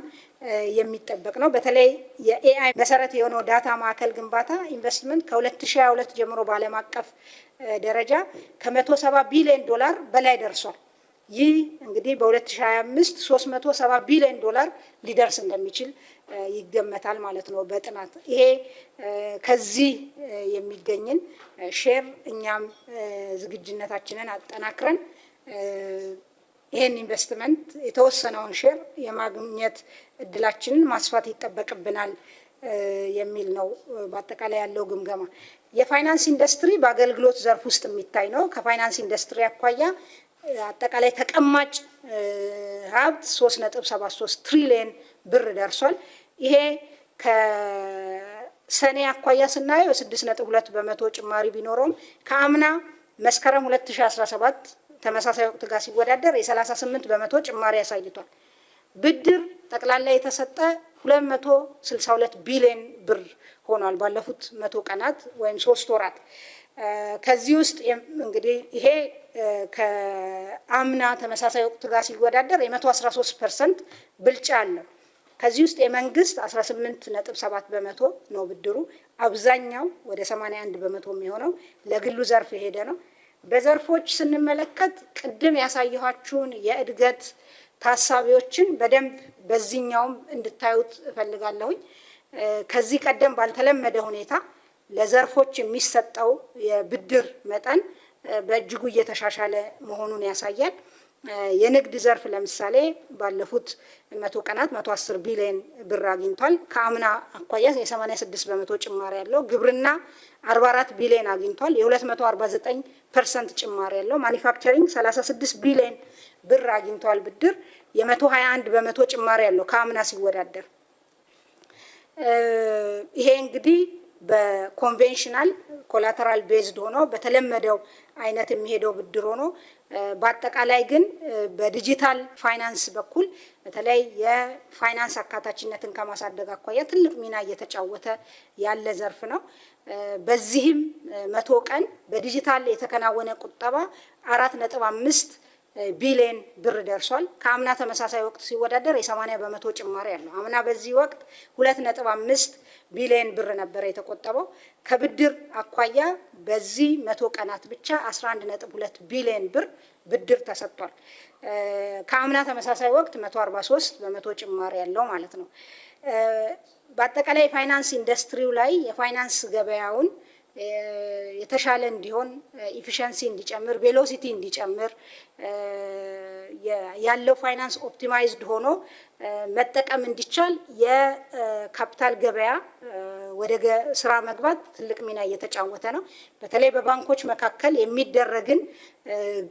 የሚጠበቅ ነው። በተለይ የኤአይ መሰረት የሆነው ዳታ ማዕከል ግንባታ ኢንቨስትመንት ከ2022 ጀምሮ በዓለም አቀፍ ደረጃ ከ170 ቢሊዮን ዶላር በላይ ደርሷል። ይህ እንግዲህ በ2025 370 ቢሊዮን ዶላር ሊደርስ እንደሚችል ይገመታል ማለት ነው በጥናት። ይሄ ከዚህ የሚገኝን ሼር እኛም ዝግጁነታችንን አጠናክረን ይሄን ኢንቨስትመንት የተወሰነውን ሼር የማግኘት እድላችንን ማስፋት ይጠበቅብናል የሚል ነው በአጠቃላይ ያለው ግምገማ። የፋይናንስ ኢንዱስትሪ በአገልግሎት ዘርፍ ውስጥ የሚታይ ነው። ከፋይናንስ ኢንዱስትሪ አኳያ አጠቃላይ ተቀማጭ ሀብት 3.73 ትሪሊየን ብር ደርሷል። ይሄ ከሰኔ አኳያ ስናየው 6.2 በመቶ ጭማሪ ቢኖረውም ከአምና መስከረም 2017 ተመሳሳይ ወቅት ጋር ሲወዳደር የ38 በመቶ ጭማሪ ያሳይቷል። ብድር ጠቅላላ የተሰጠ 262 ቢሊዮን ብር ሆኗል ባለፉት 100 ቀናት ወይም 3 ወራት። ከዚህ ውስጥ እንግዲህ ይሄ ከአምና ተመሳሳይ ወቅት ጋር ሲወዳደር የ113% ብልጫ አለው። ከዚህ ውስጥ የመንግስት 18.7 በመቶ ነው ብድሩ። አብዛኛው ወደ 81 በመቶ የሚሆነው ለግሉ ዘርፍ የሄደ ነው። በዘርፎች ስንመለከት ቅድም ያሳየኋችሁን የእድገት ታሳቢዎችን በደንብ በዚህኛውም እንድታዩት እፈልጋለሁኝ። ከዚህ ቀደም ባልተለመደ ሁኔታ ለዘርፎች የሚሰጠው የብድር መጠን በእጅጉ እየተሻሻለ መሆኑን ያሳያል። የንግድ ዘርፍ ለምሳሌ ባለፉት 100 ቀናት 110 ቢሊዮን ብር አግኝቷል። ከአምና አኳያ የ86 በመቶ ጭማሪ ያለው። ግብርና 44 ቢሊዮን አግኝቷል። የ249% ጭማሪ ያለው። ማኒፋክቸሪንግ 36 ቢሊዮን ብር አግኝቷል ብድር፣ የ121 በመቶ ጭማሪ ያለው ከአምና ሲወዳደር። ይሄ እንግዲህ በኮንቬንሽናል ኮላተራል ቤዝድ ሆኖ በተለመደው አይነት የሚሄደው ብድር ሆኖ በአጠቃላይ ግን በዲጂታል ፋይናንስ በኩል በተለይ የፋይናንስ አካታችነትን ከማሳደግ አኳያ ትልቅ ሚና እየተጫወተ ያለ ዘርፍ ነው። በዚህም 100 ቀን በዲጂታል የተከናወነ ቁጠባ 4.5 ቢሊዮን ብር ደርሷል። ከአምና ተመሳሳይ ወቅት ሲወዳደር የ80 በመቶ ጭማሪ ያለው። አምና በዚህ ወቅት 2.5 ቢሊዮን ብር ነበር የተቆጠበው። ከብድር አኳያ በዚህ 100 ቀናት ብቻ 11.2 ቢሊዮን ብር ብድር ተሰጥቷል። ከአምና ተመሳሳይ ወቅት 143 በመቶ ጭማሪ ያለው ማለት ነው። በአጠቃላይ የፋይናንስ ኢንዱስትሪው ላይ የፋይናንስ ገበያውን የተሻለ እንዲሆን፣ ኢፊሸንሲ እንዲጨምር፣ ቬሎሲቲ እንዲጨምር ያለው ፋይናንስ ኦፕቲማይዝድ ሆኖ መጠቀም እንዲቻል የካፒታል ገበያ ወደ ስራ መግባት ትልቅ ሚና እየተጫወተ ነው። በተለይ በባንኮች መካከል የሚደረግን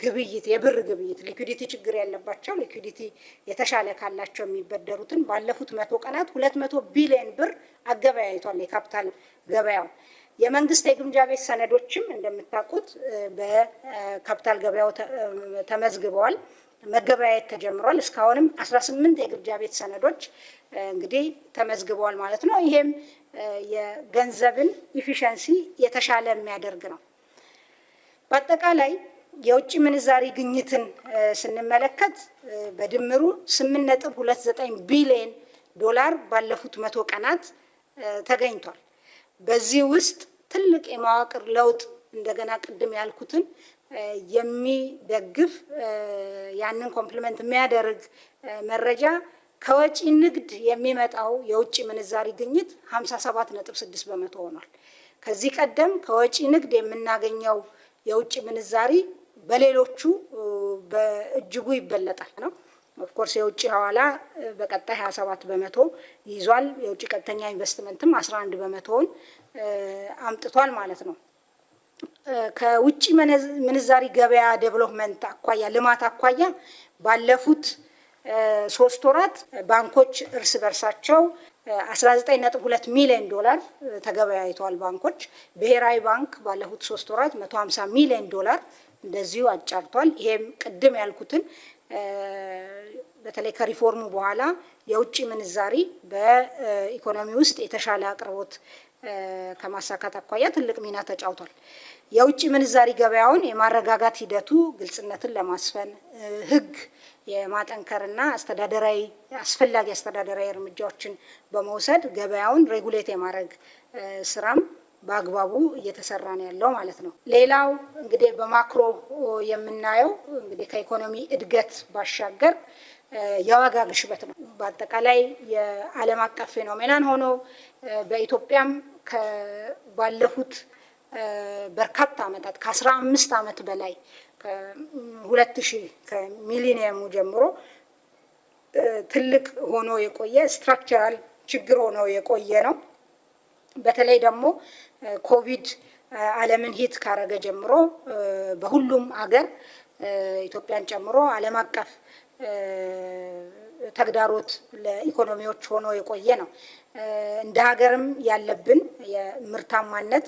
ግብይት፣ የብር ግብይት ሊኩዊዲቲ ችግር ያለባቸው ሊኩዊዲቲ የተሻለ ካላቸው የሚበደሩትን ባለፉት 100 ቀናት 200 ቢሊዮን ብር አገበያይቷል የካፒታል ገበያው። የመንግስት የግምጃ ቤት ሰነዶችም እንደምታውቁት በካፒታል ገበያው ተመዝግበዋል፣ መገበያየት ተጀምሯል። እስካሁንም 18 የግምጃ ቤት ሰነዶች እንግዲህ ተመዝግበዋል ማለት ነው። ይሄም የገንዘብን ኢፊሸንሲ የተሻለ የሚያደርግ ነው። በአጠቃላይ የውጭ ምንዛሪ ግኝትን ስንመለከት በድምሩ 8.29 ቢሊዮን ዶላር ባለፉት 100 ቀናት ተገኝቷል። በዚህ ውስጥ ትልቅ የመዋቅር ለውጥ እንደገና ቅድም ያልኩትን የሚደግፍ ያንን ኮምፕሊመንት የሚያደርግ መረጃ ከወጪ ንግድ የሚመጣው የውጭ ምንዛሪ ግኝት 57.6 በመቶ ሆኗል። ከዚህ ቀደም ከወጪ ንግድ የምናገኘው የውጭ ምንዛሪ በሌሎቹ በእጅጉ ይበለጣል ነው። ኦፍኮርስ የውጭ ሐዋላ በቀጣይ 27 በመቶ ይዟል። የውጭ ቀጥተኛ ኢንቨስትመንትም 11 በመቶውን አምጥቷል ማለት ነው። ከውጭ ምንዛሪ ገበያ ዴቨሎፕመንት አኳያ ልማት አኳያ ባለፉት 3 ወራት ባንኮች እርስ በርሳቸው $19.2 ሚሊዮን ተገበያይተዋል ባንኮች። ብሔራዊ ባንክ ባለፉት 3 ወራት $150 ሚሊዮን እንደዚሁ አጫርቷል። ይሄም ቅድም ያልኩትን በተለይ ከሪፎርሙ በኋላ የውጭ ምንዛሪ በኢኮኖሚ ውስጥ የተሻለ አቅርቦት ከማሳካት አኳያ ትልቅ ሚና ተጫውቷል። የውጭ ምንዛሪ ገበያውን የማረጋጋት ሂደቱ ግልጽነትን ለማስፈን ህግ የማጠንከርና አስፈላጊ አስተዳደራዊ እርምጃዎችን በመውሰድ ገበያውን ሬጉሌት የማድረግ ስራም በአግባቡ እየተሰራ ነው ያለው ማለት ነው። ሌላው እንግዲህ በማክሮ የምናየው እንግዲህ ከኢኮኖሚ እድገት ባሻገር የዋጋ ግሽበት ነው። በአጠቃላይ የዓለም አቀፍ ፌኖሜናን ሆኖ በኢትዮጵያም ባለፉት በርካታ ዓመታት ከ15 ዓመት በላይ ከ2000 ከሚሊኒየሙ ጀምሮ ትልቅ ሆኖ የቆየ ስትራክቸራል ችግር ሆኖ የቆየ ነው። በተለይ ደግሞ ኮቪድ ዓለምን ሂት ካረገ ጀምሮ በሁሉም ሀገር ኢትዮጵያን ጨምሮ ዓለም አቀፍ ተግዳሮት ለኢኮኖሚዎች ሆኖ የቆየ ነው። እንደ ሀገርም ያለብን የምርታማነት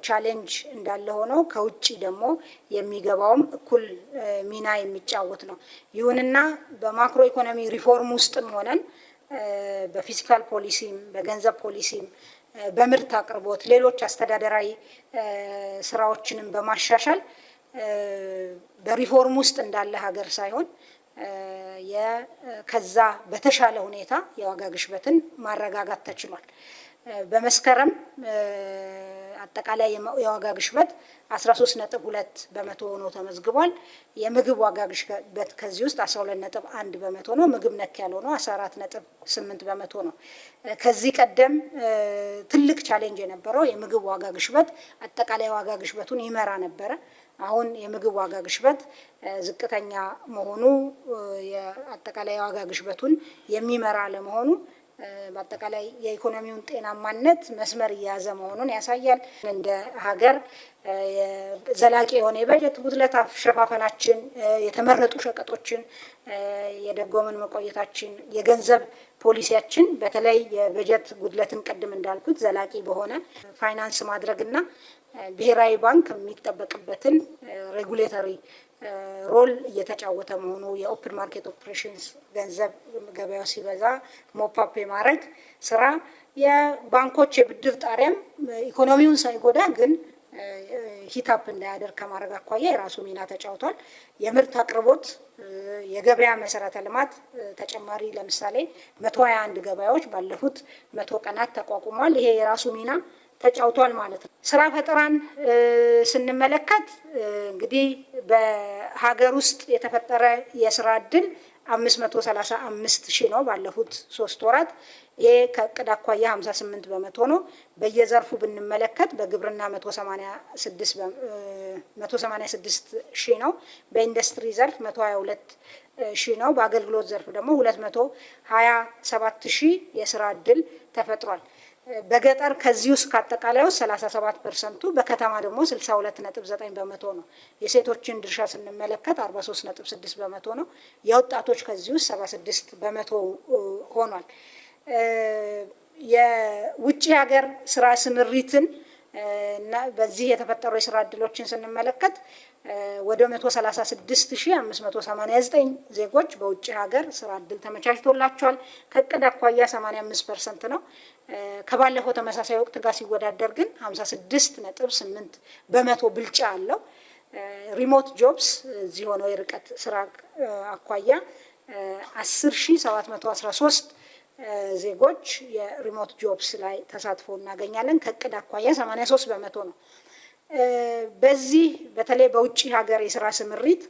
ቻሌንጅ እንዳለ ሆኖ ከውጪ ደግሞ የሚገባውም እኩል ሚና የሚጫወት ነው። ይሁንና በማክሮ ኢኮኖሚ ሪፎርም ውስጥም ሆነን በፊስካል ፖሊሲም በገንዘብ ፖሊሲም በምርት አቅርቦት ሌሎች አስተዳደራዊ ስራዎችንም በማሻሻል በሪፎርም ውስጥ እንዳለ ሀገር ሳይሆን ከዛ በተሻለ ሁኔታ የዋጋ ግሽበትን ማረጋጋት ተችሏል። በመስከረም አጠቃላይ የዋጋ ግሽበት 13.2% ሆኖ ተመዝግቧል። የምግብ ዋጋ ግሽበት ከዚህ ውስጥ 12.1% ነው። ምግብ ነክ ያልሆነው 14.8% ነው። ከዚህ ቀደም ትልቅ ቻሌንጅ የነበረው የምግብ ዋጋ ግሽበት አጠቃላይ ዋጋ ግሽበቱን ይመራ ነበረ። አሁን የምግብ ዋጋ ግሽበት ዝቅተኛ መሆኑ የአጠቃላይ ዋጋ ግሽበቱን የሚመራ ለመሆኑ በአጠቃላይ የኢኮኖሚውን ጤናማነት መስመር እየያዘ መሆኑን ያሳያል። እንደ ሀገር ዘላቂ የሆነ የበጀት ጉድለት አሸፋፈናችን፣ የተመረጡ ሸቀጦችን የደጎምን መቆየታችን፣ የገንዘብ ፖሊሲያችን በተለይ የበጀት ጉድለትን ቅድም እንዳልኩት ዘላቂ በሆነ ፋይናንስ ማድረግና ብሔራዊ ባንክ የሚጠበቅበትን ሬጉሌተሪ ሮል እየተጫወተ መሆኑ፣ የኦፕን ማርኬት ኦፕሬሽንስ ገንዘብ ገበያው ሲበዛ ሞፓፕ የማድረግ ስራ፣ የባንኮች የብድር ጣሪያም ኢኮኖሚውን ሳይጎዳ ግን ሂታፕ እንዳያደርግ ከማድረግ አኳያ የራሱ ሚና ተጫውቷል። የምርት አቅርቦት፣ የገበያ መሰረተ ልማት ተጨማሪ ለምሳሌ 121 ገበያዎች ባለፉት 100 ቀናት ተቋቁሟል። ይሄ የራሱ ሚና ተጫውቷል ማለት ነው። ስራ ፈጠራን ስንመለከት እንግዲህ በሀገር ውስጥ የተፈጠረ የስራ እድል 535,000 ነው ባለፉት 3 ወራት። ይሄ ከእቅድ አኳያ 58% ነው። በየዘርፉ ብንመለከት በግብርና 186,000 ነው። በኢንዱስትሪ ዘርፍ 122,000 ነው። በአገልግሎት ዘርፍ ደግሞ 227,000 የስራ እድል ተፈጥሯል። በገጠር ከዚህ ውስጥ ካጠቃላዩ 37%፣ በከተማ ደግሞ 62.9% ነው። የሴቶችን ድርሻ ስንመለከት 43.6% ነው። የወጣቶች ከዚህ ውስጥ 76% ሆኗል። የውጭ ሀገር ስራ ስምሪትን እና በዚህ የተፈጠሩ የስራ እድሎችን ስንመለከት ወደ 136,589 ዜጎች በውጭ ሀገር ስራ እድል ተመቻችቶላቸዋል። ከእቅድ አኳያ 85% ነው። ከባለፈው ተመሳሳይ ወቅት ጋር ሲወዳደር ግን 56.8% ብልጫ አለው። ሪሞት ጆብስ እዚህ ሆነው የርቀት ስራ አኳያ 10,713 ዜጎች የሪሞት ጆብስ ላይ ተሳትፎ እናገኛለን። ከእቅድ አኳያ 83% ነው። በዚህ በተለይ በውጭ ሀገር የስራ ስምሪት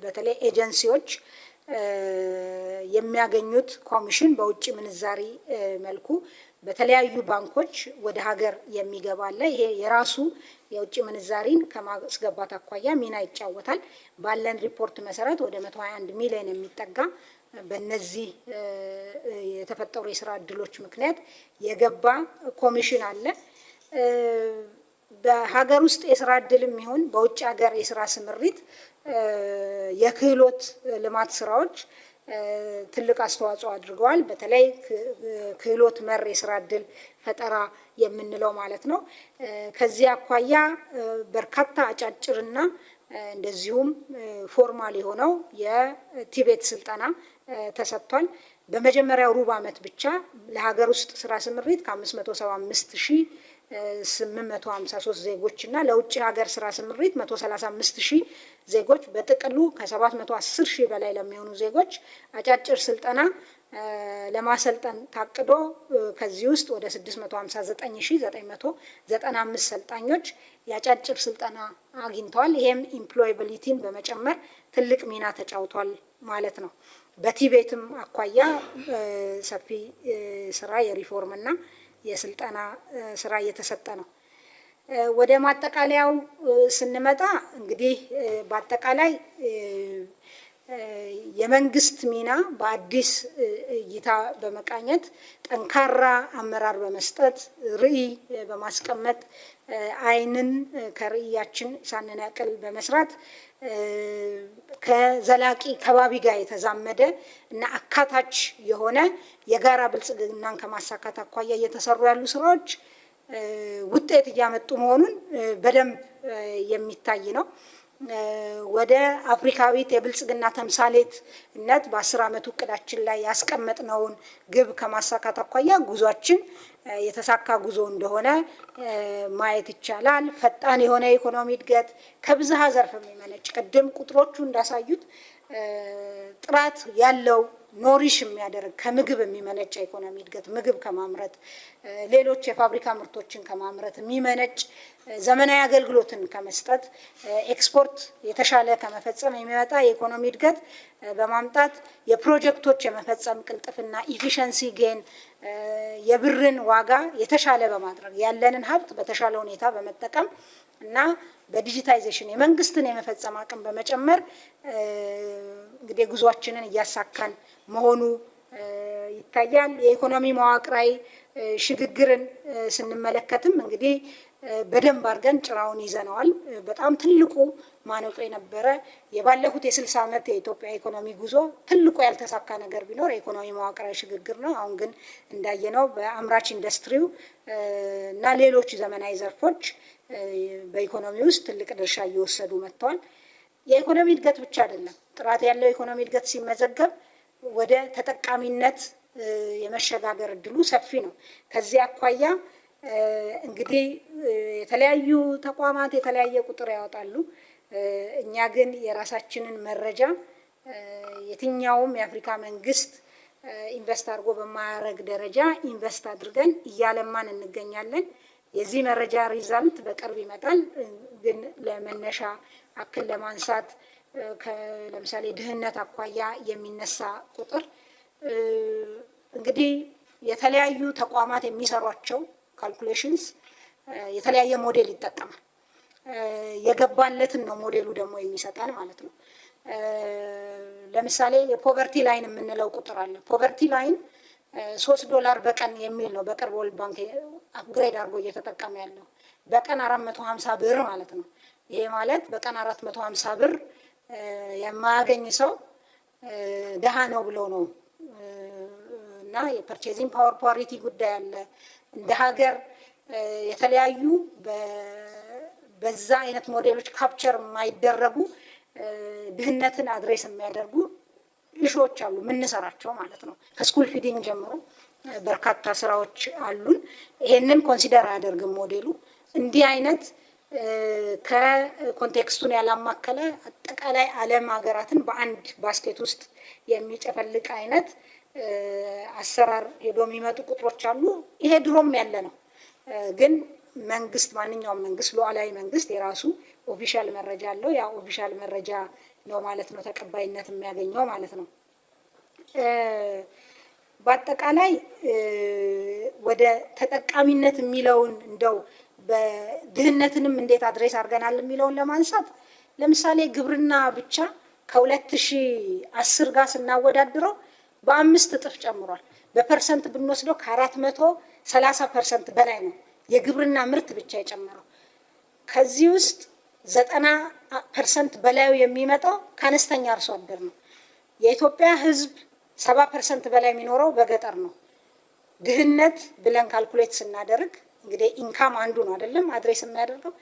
በተለይ ኤጀንሲዎች የሚያገኙት ኮሚሽን በውጭ ምንዛሪ መልኩ በተለያዩ ባንኮች ወደ ሀገር የሚገባ አለ። ይሄ የራሱ የውጭ ምንዛሪን ከማስገባት አኳያ ሚና ይጫወታል። ባለን ሪፖርት መሰረት ወደ 121 ሚሊዮን የሚጠጋ በእነዚህ የተፈጠሩ የስራ እድሎች ምክንያት የገባ ኮሚሽን አለ። በሀገር ውስጥ የስራ እድልም ይሁን በውጭ ሀገር የስራ ስምሪት የክህሎት ልማት ስራዎች ትልቅ አስተዋጽኦ አድርገዋል። በተለይ ክህሎት መር የስራ እድል ፈጠራ የምንለው ማለት ነው። ከዚህ አኳያ በርካታ አጫጭርና እንደዚሁም ፎርማል የሆነው የቲቤት ስልጠና ተሰጥቷል። በመጀመሪያው ሩብ ዓመት ብቻ ለሀገር ውስጥ ስራ ስምሪት ከ575853 ዜጎች እና ለውጭ ሀገር ስራ ስምሪት 135000 ዜጎች በጥቅሉ ከ710,000 በላይ ለሚሆኑ ዜጎች አጫጭር ስልጠና ለማሰልጠን ታቅዶ ከዚህ ውስጥ ወደ 659995 ሰልጣኞች ያጫጭር ስልጠና አግኝተዋል። ይሄም ኢምፕሎያቢሊቲን በመጨመር ትልቅ ሚና ተጫውቷል ማለት ነው። በቲቤትም አኳያ ሰፊ ስራ የሪፎርም እና የስልጠና ስራ እየተሰጠ ነው። ወደ ማጠቃለያው ስንመጣ እንግዲህ በአጠቃላይ የመንግስት ሚና በአዲስ እይታ በመቃኘት ጠንካራ አመራር በመስጠት ርዕይ በማስቀመጥ አይንን ከርዕያችን ሳንነቅል በመስራት ከዘላቂ ከባቢ ጋር የተዛመደ እና አካታች የሆነ የጋራ ብልጽግናን ከማሳካት አኳያ እየተሰሩ ያሉ ስራዎች ውጤት እያመጡ መሆኑን በደንብ የሚታይ ነው። ወደ አፍሪካዊት የብልጽግና ተምሳሌትነት በ10 ዓመት እቅዳችን ላይ ያስቀመጥነውን ግብ ከማሳካት አኳያ ጉዟችን የተሳካ ጉዞ እንደሆነ ማየት ይቻላል። ፈጣን የሆነ ኢኮኖሚ እድገት ከብዝሃ ዘርፍ የሚመነጭ ቅድም ቁጥሮቹ እንዳሳዩት ጥራት ያለው ኖሪሽ የሚያደርግ ከምግብ የሚመነጭ ኢኮኖሚ እድገት ምግብ ከማምረት ሌሎች የፋብሪካ ምርቶችን ከማምረት የሚመነጭ ዘመናዊ አገልግሎትን ከመስጠት ኤክስፖርት የተሻለ ከመፈጸም የሚመጣ የኢኮኖሚ እድገት በማምጣት የፕሮጀክቶች የመፈጸም ቅልጥፍና ኢፊሸንሲ ጌን የብርን ዋጋ የተሻለ በማድረግ ያለንን ሀብት በተሻለ ሁኔታ በመጠቀም እና በዲጂታይዜሽን የመንግስትን የመፈጸም አቅም በመጨመር እንግዲህ ጉዟችንን እያሳካን መሆኑ ይታያል። የኢኮኖሚ መዋቅራዊ ሽግግርን ስንመለከትም እንግዲህ በደንብ አድርገን ጭራውን ይዘነዋል። በጣም ትልቁ ማነቆ የነበረ የባለፉት የ60 ዓመት የኢትዮጵያ ኢኮኖሚ ጉዞ ትልቁ ያልተሳካ ነገር ቢኖር የኢኮኖሚ መዋቅራዊ ሽግግር ነው። አሁን ግን እንዳየነው በአምራች ኢንዱስትሪው እና ሌሎች ዘመናዊ ዘርፎች በኢኮኖሚ ውስጥ ትልቅ ድርሻ እየወሰዱ መጥተዋል። የኢኮኖሚ እድገት ብቻ አይደለም፣ ጥራት ያለው የኢኮኖሚ እድገት ሲመዘገብ ወደ ተጠቃሚነት የመሸጋገር እድሉ ሰፊ ነው። ከዚህ አኳያ እንግዲህ የተለያዩ ተቋማት የተለያየ ቁጥር ያወጣሉ። እኛ ግን የራሳችንን መረጃ የትኛውም የአፍሪካ መንግስት ኢንቨስት አድርጎ በማያደርግ ደረጃ ኢንቨስት አድርገን እያለማን እንገኛለን። የዚህ መረጃ ሪዛልት በቅርብ ይመጣል። ግን ለመነሻ አክል ለማንሳት ለምሳሌ ድህነት አኳያ የሚነሳ ቁጥር እንግዲህ የተለያዩ ተቋማት የሚሰሯቸው ካልኩሌሽንስ የተለያየ ሞዴል ይጠቀማል። የገባለትን ነው ሞዴሉ ደግሞ የሚሰጣል ማለት ነው። ለምሳሌ የፖቨርቲ ላይን የምንለው ቁጥር አለ። ፖቨርቲ ላይን $3 በቀን የሚል ነው። በቅርብ ወርልድ ባንክ አፕግሬድ አድርጎ እየተጠቀመ ያለው በቀን 450 ብር ማለት ነው። ይሄ ማለት በቀን 450 ብር የማያገኝ ሰው ደሃ ነው ብሎ ነው። እና የፐርቼዚንግ ፓወር ፓሪቲ ጉዳይ አለ። እንደ ሀገር የተለያዩ በዛ አይነት ሞዴሎች ካፕቸር የማይደረጉ ድህነትን አድሬስ የሚያደርጉ ኢሹዎች አሉ የምንሰራቸው ማለት ነው። ከስኩል ፊዲንግ ጀምሮ በርካታ ስራዎች አሉን። ይሄንን ኮንሲደር አያደርግም ሞዴሉ። እንዲህ አይነት ከኮንቴክስቱን ያላማከለ አጠቃላይ ዓለም ሀገራትን በአንድ ባስኬት ውስጥ የሚጨፈልቅ አይነት አሰራር ሄዶ የሚመጡ ቁጥሮች አሉ። ይሄ ድሮም ያለ ነው። ግን መንግስት ማንኛውም መንግስት ሉዓላዊ መንግስት የራሱ ኦፊሻል መረጃ አለው። ያ ኦፊሻል መረጃ ነው ማለት ነው ተቀባይነት የሚያገኘው ማለት ነው። በአጠቃላይ ወደ ተጠቃሚነት የሚለውን እንደው በድህነትንም እንዴት አድሬስ አድርገናል የሚለውን ለማንሳት ለምሳሌ ግብርና ብቻ ከ2010 ጋር ስናወዳድረው በ5 እጥፍ ጨምሯል። በፐርሰንት ብንወስደው ከ430% በላይ ነው የግብርና ምርት ብቻ የጨመረው። ከዚህ ውስጥ 90% በላዩ የሚመጣው ከአነስተኛ አርሶ አደር ነው። የኢትዮጵያ ህዝብ 70% በላይ የሚኖረው በገጠር ነው። ድህነት ብለን ካልኩሌት ስናደርግ እንግዲህ ኢንካም አንዱ ነው አይደለም አድሬስ የሚያደርገው።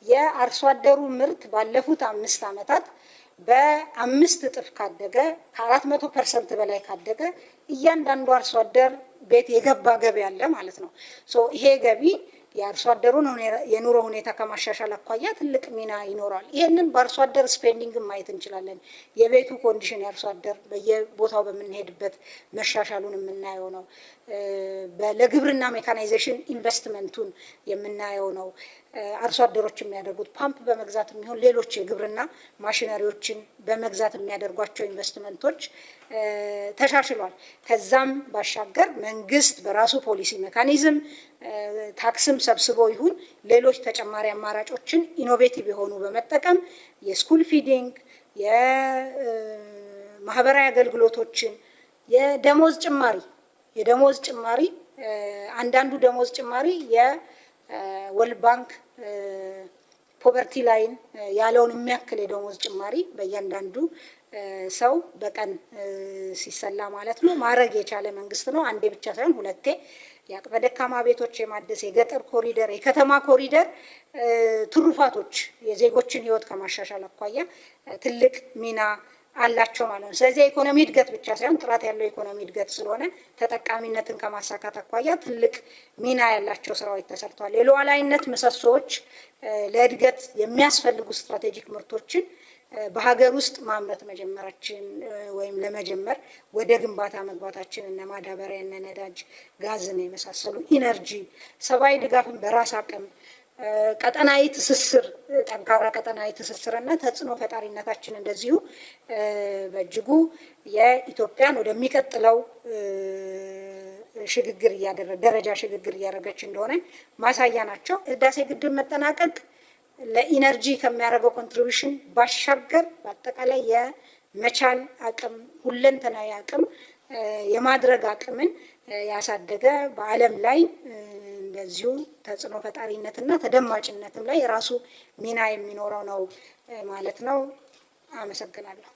የአርሶ አደሩ ምርት ባለፉት 5 ዓመታት በ5 እጥፍ ካደገ ከ400% በላይ ካደገ እያንዳንዱ አርሶ አደር ቤት የገባ ገቢ አለ ማለት ነው። ይሄ ገቢ የአርሶ አደሩን የኑሮ ሁኔታ ከማሻሻል አኳያ ትልቅ ሚና ይኖራል። ይሄንን በአርሶ አደር ስፔንዲንግ ማየት እንችላለን። የቤቱ ኮንዲሽን የአርሶ አደር በየቦታው በምንሄድበት መሻሻሉን የምናየው ነው። ለግብርና ሜካናይዜሽን ኢንቨስትመንቱን የምናየው ነው። አርሶ አደሮች የሚያደርጉት ፓምፕ በመግዛት የሚሆን ሌሎች የግብርና ማሽነሪዎችን በመግዛት የሚያደርጓቸው ኢንቨስትመንቶች ተሻሽሏል። ከዛም ባሻገር መንግስት በራሱ ፖሊሲ ሜካኒዝም ታክስም ሰብስቦ ይሁን ሌሎች ተጨማሪ አማራጮችን ኢኖቬቲቭ የሆኑ በመጠቀም የስኩል ፊዲንግ፣ የማህበራዊ አገልግሎቶችን፣ የደሞዝ ጭማሪ አንዳንዱ ደሞዝ ጭማሪ የወርልድ ባንክ ፖቨርቲ ላይን ያለውን የሚያክል የደሞዝ ጭማሪ በእያንዳንዱ ሰው በቀን ሲሰላ ማለት ነው ማድረግ የቻለ መንግስት ነው። አንዴ ብቻ ሳይሆን ሁለቴ የአቅመ ደካማ ቤቶች የማደስ የገጠር ኮሪደር፣ የከተማ ኮሪደር ትሩፋቶች የዜጎችን ህይወት ከማሻሻል አኳያ ትልቅ ሚና አላቸው ማለት ነው። ስለዚህ የኢኮኖሚ እድገት ብቻ ሳይሆን ጥራት ያለው ኢኮኖሚ እድገት ስለሆነ ተጠቃሚነትን ከማሳካት አኳያ ትልቅ ሚና ያላቸው ስራዎች ተሰርተዋል። የሉዓላዊነት ምሰሶዎች ለእድገት የሚያስፈልጉ ስትራቴጂክ ምርቶችን በሀገር ውስጥ ማምረት መጀመራችን ወይም ለመጀመር ወደ ግንባታ መግባታችን እነ ማዳበሪያ፣ እነ ነዳጅ፣ ጋዝን የመሳሰሉ ኢነርጂ፣ ሰብአዊ ድጋፍን በራስ አቅም፣ ቀጠናዊ ትስስር፣ ጠንካራ ቀጠናዊ ትስስርና ተጽዕኖ ፈጣሪነታችን እንደዚሁ በእጅጉ የኢትዮጵያን ወደሚቀጥለው ደረጃ ሽግግር እያደረገች እንደሆነ ማሳያ ናቸው። ህዳሴ ግድብ መጠናቀቅ ለኢነርጂ ከሚያደርገው ኮንትሪቢዩሽን ባሻገር በአጠቃላይ የመቻል አቅም፣ ሁለንተናዊ አቅም፣ የማድረግ አቅምን ያሳደገ በዓለም ላይ እንደዚሁ ተጽዕኖ ፈጣሪነትና ተደማጭነትም ላይ የራሱ ሚና የሚኖረው ነው ማለት ነው። አመሰግናለሁ።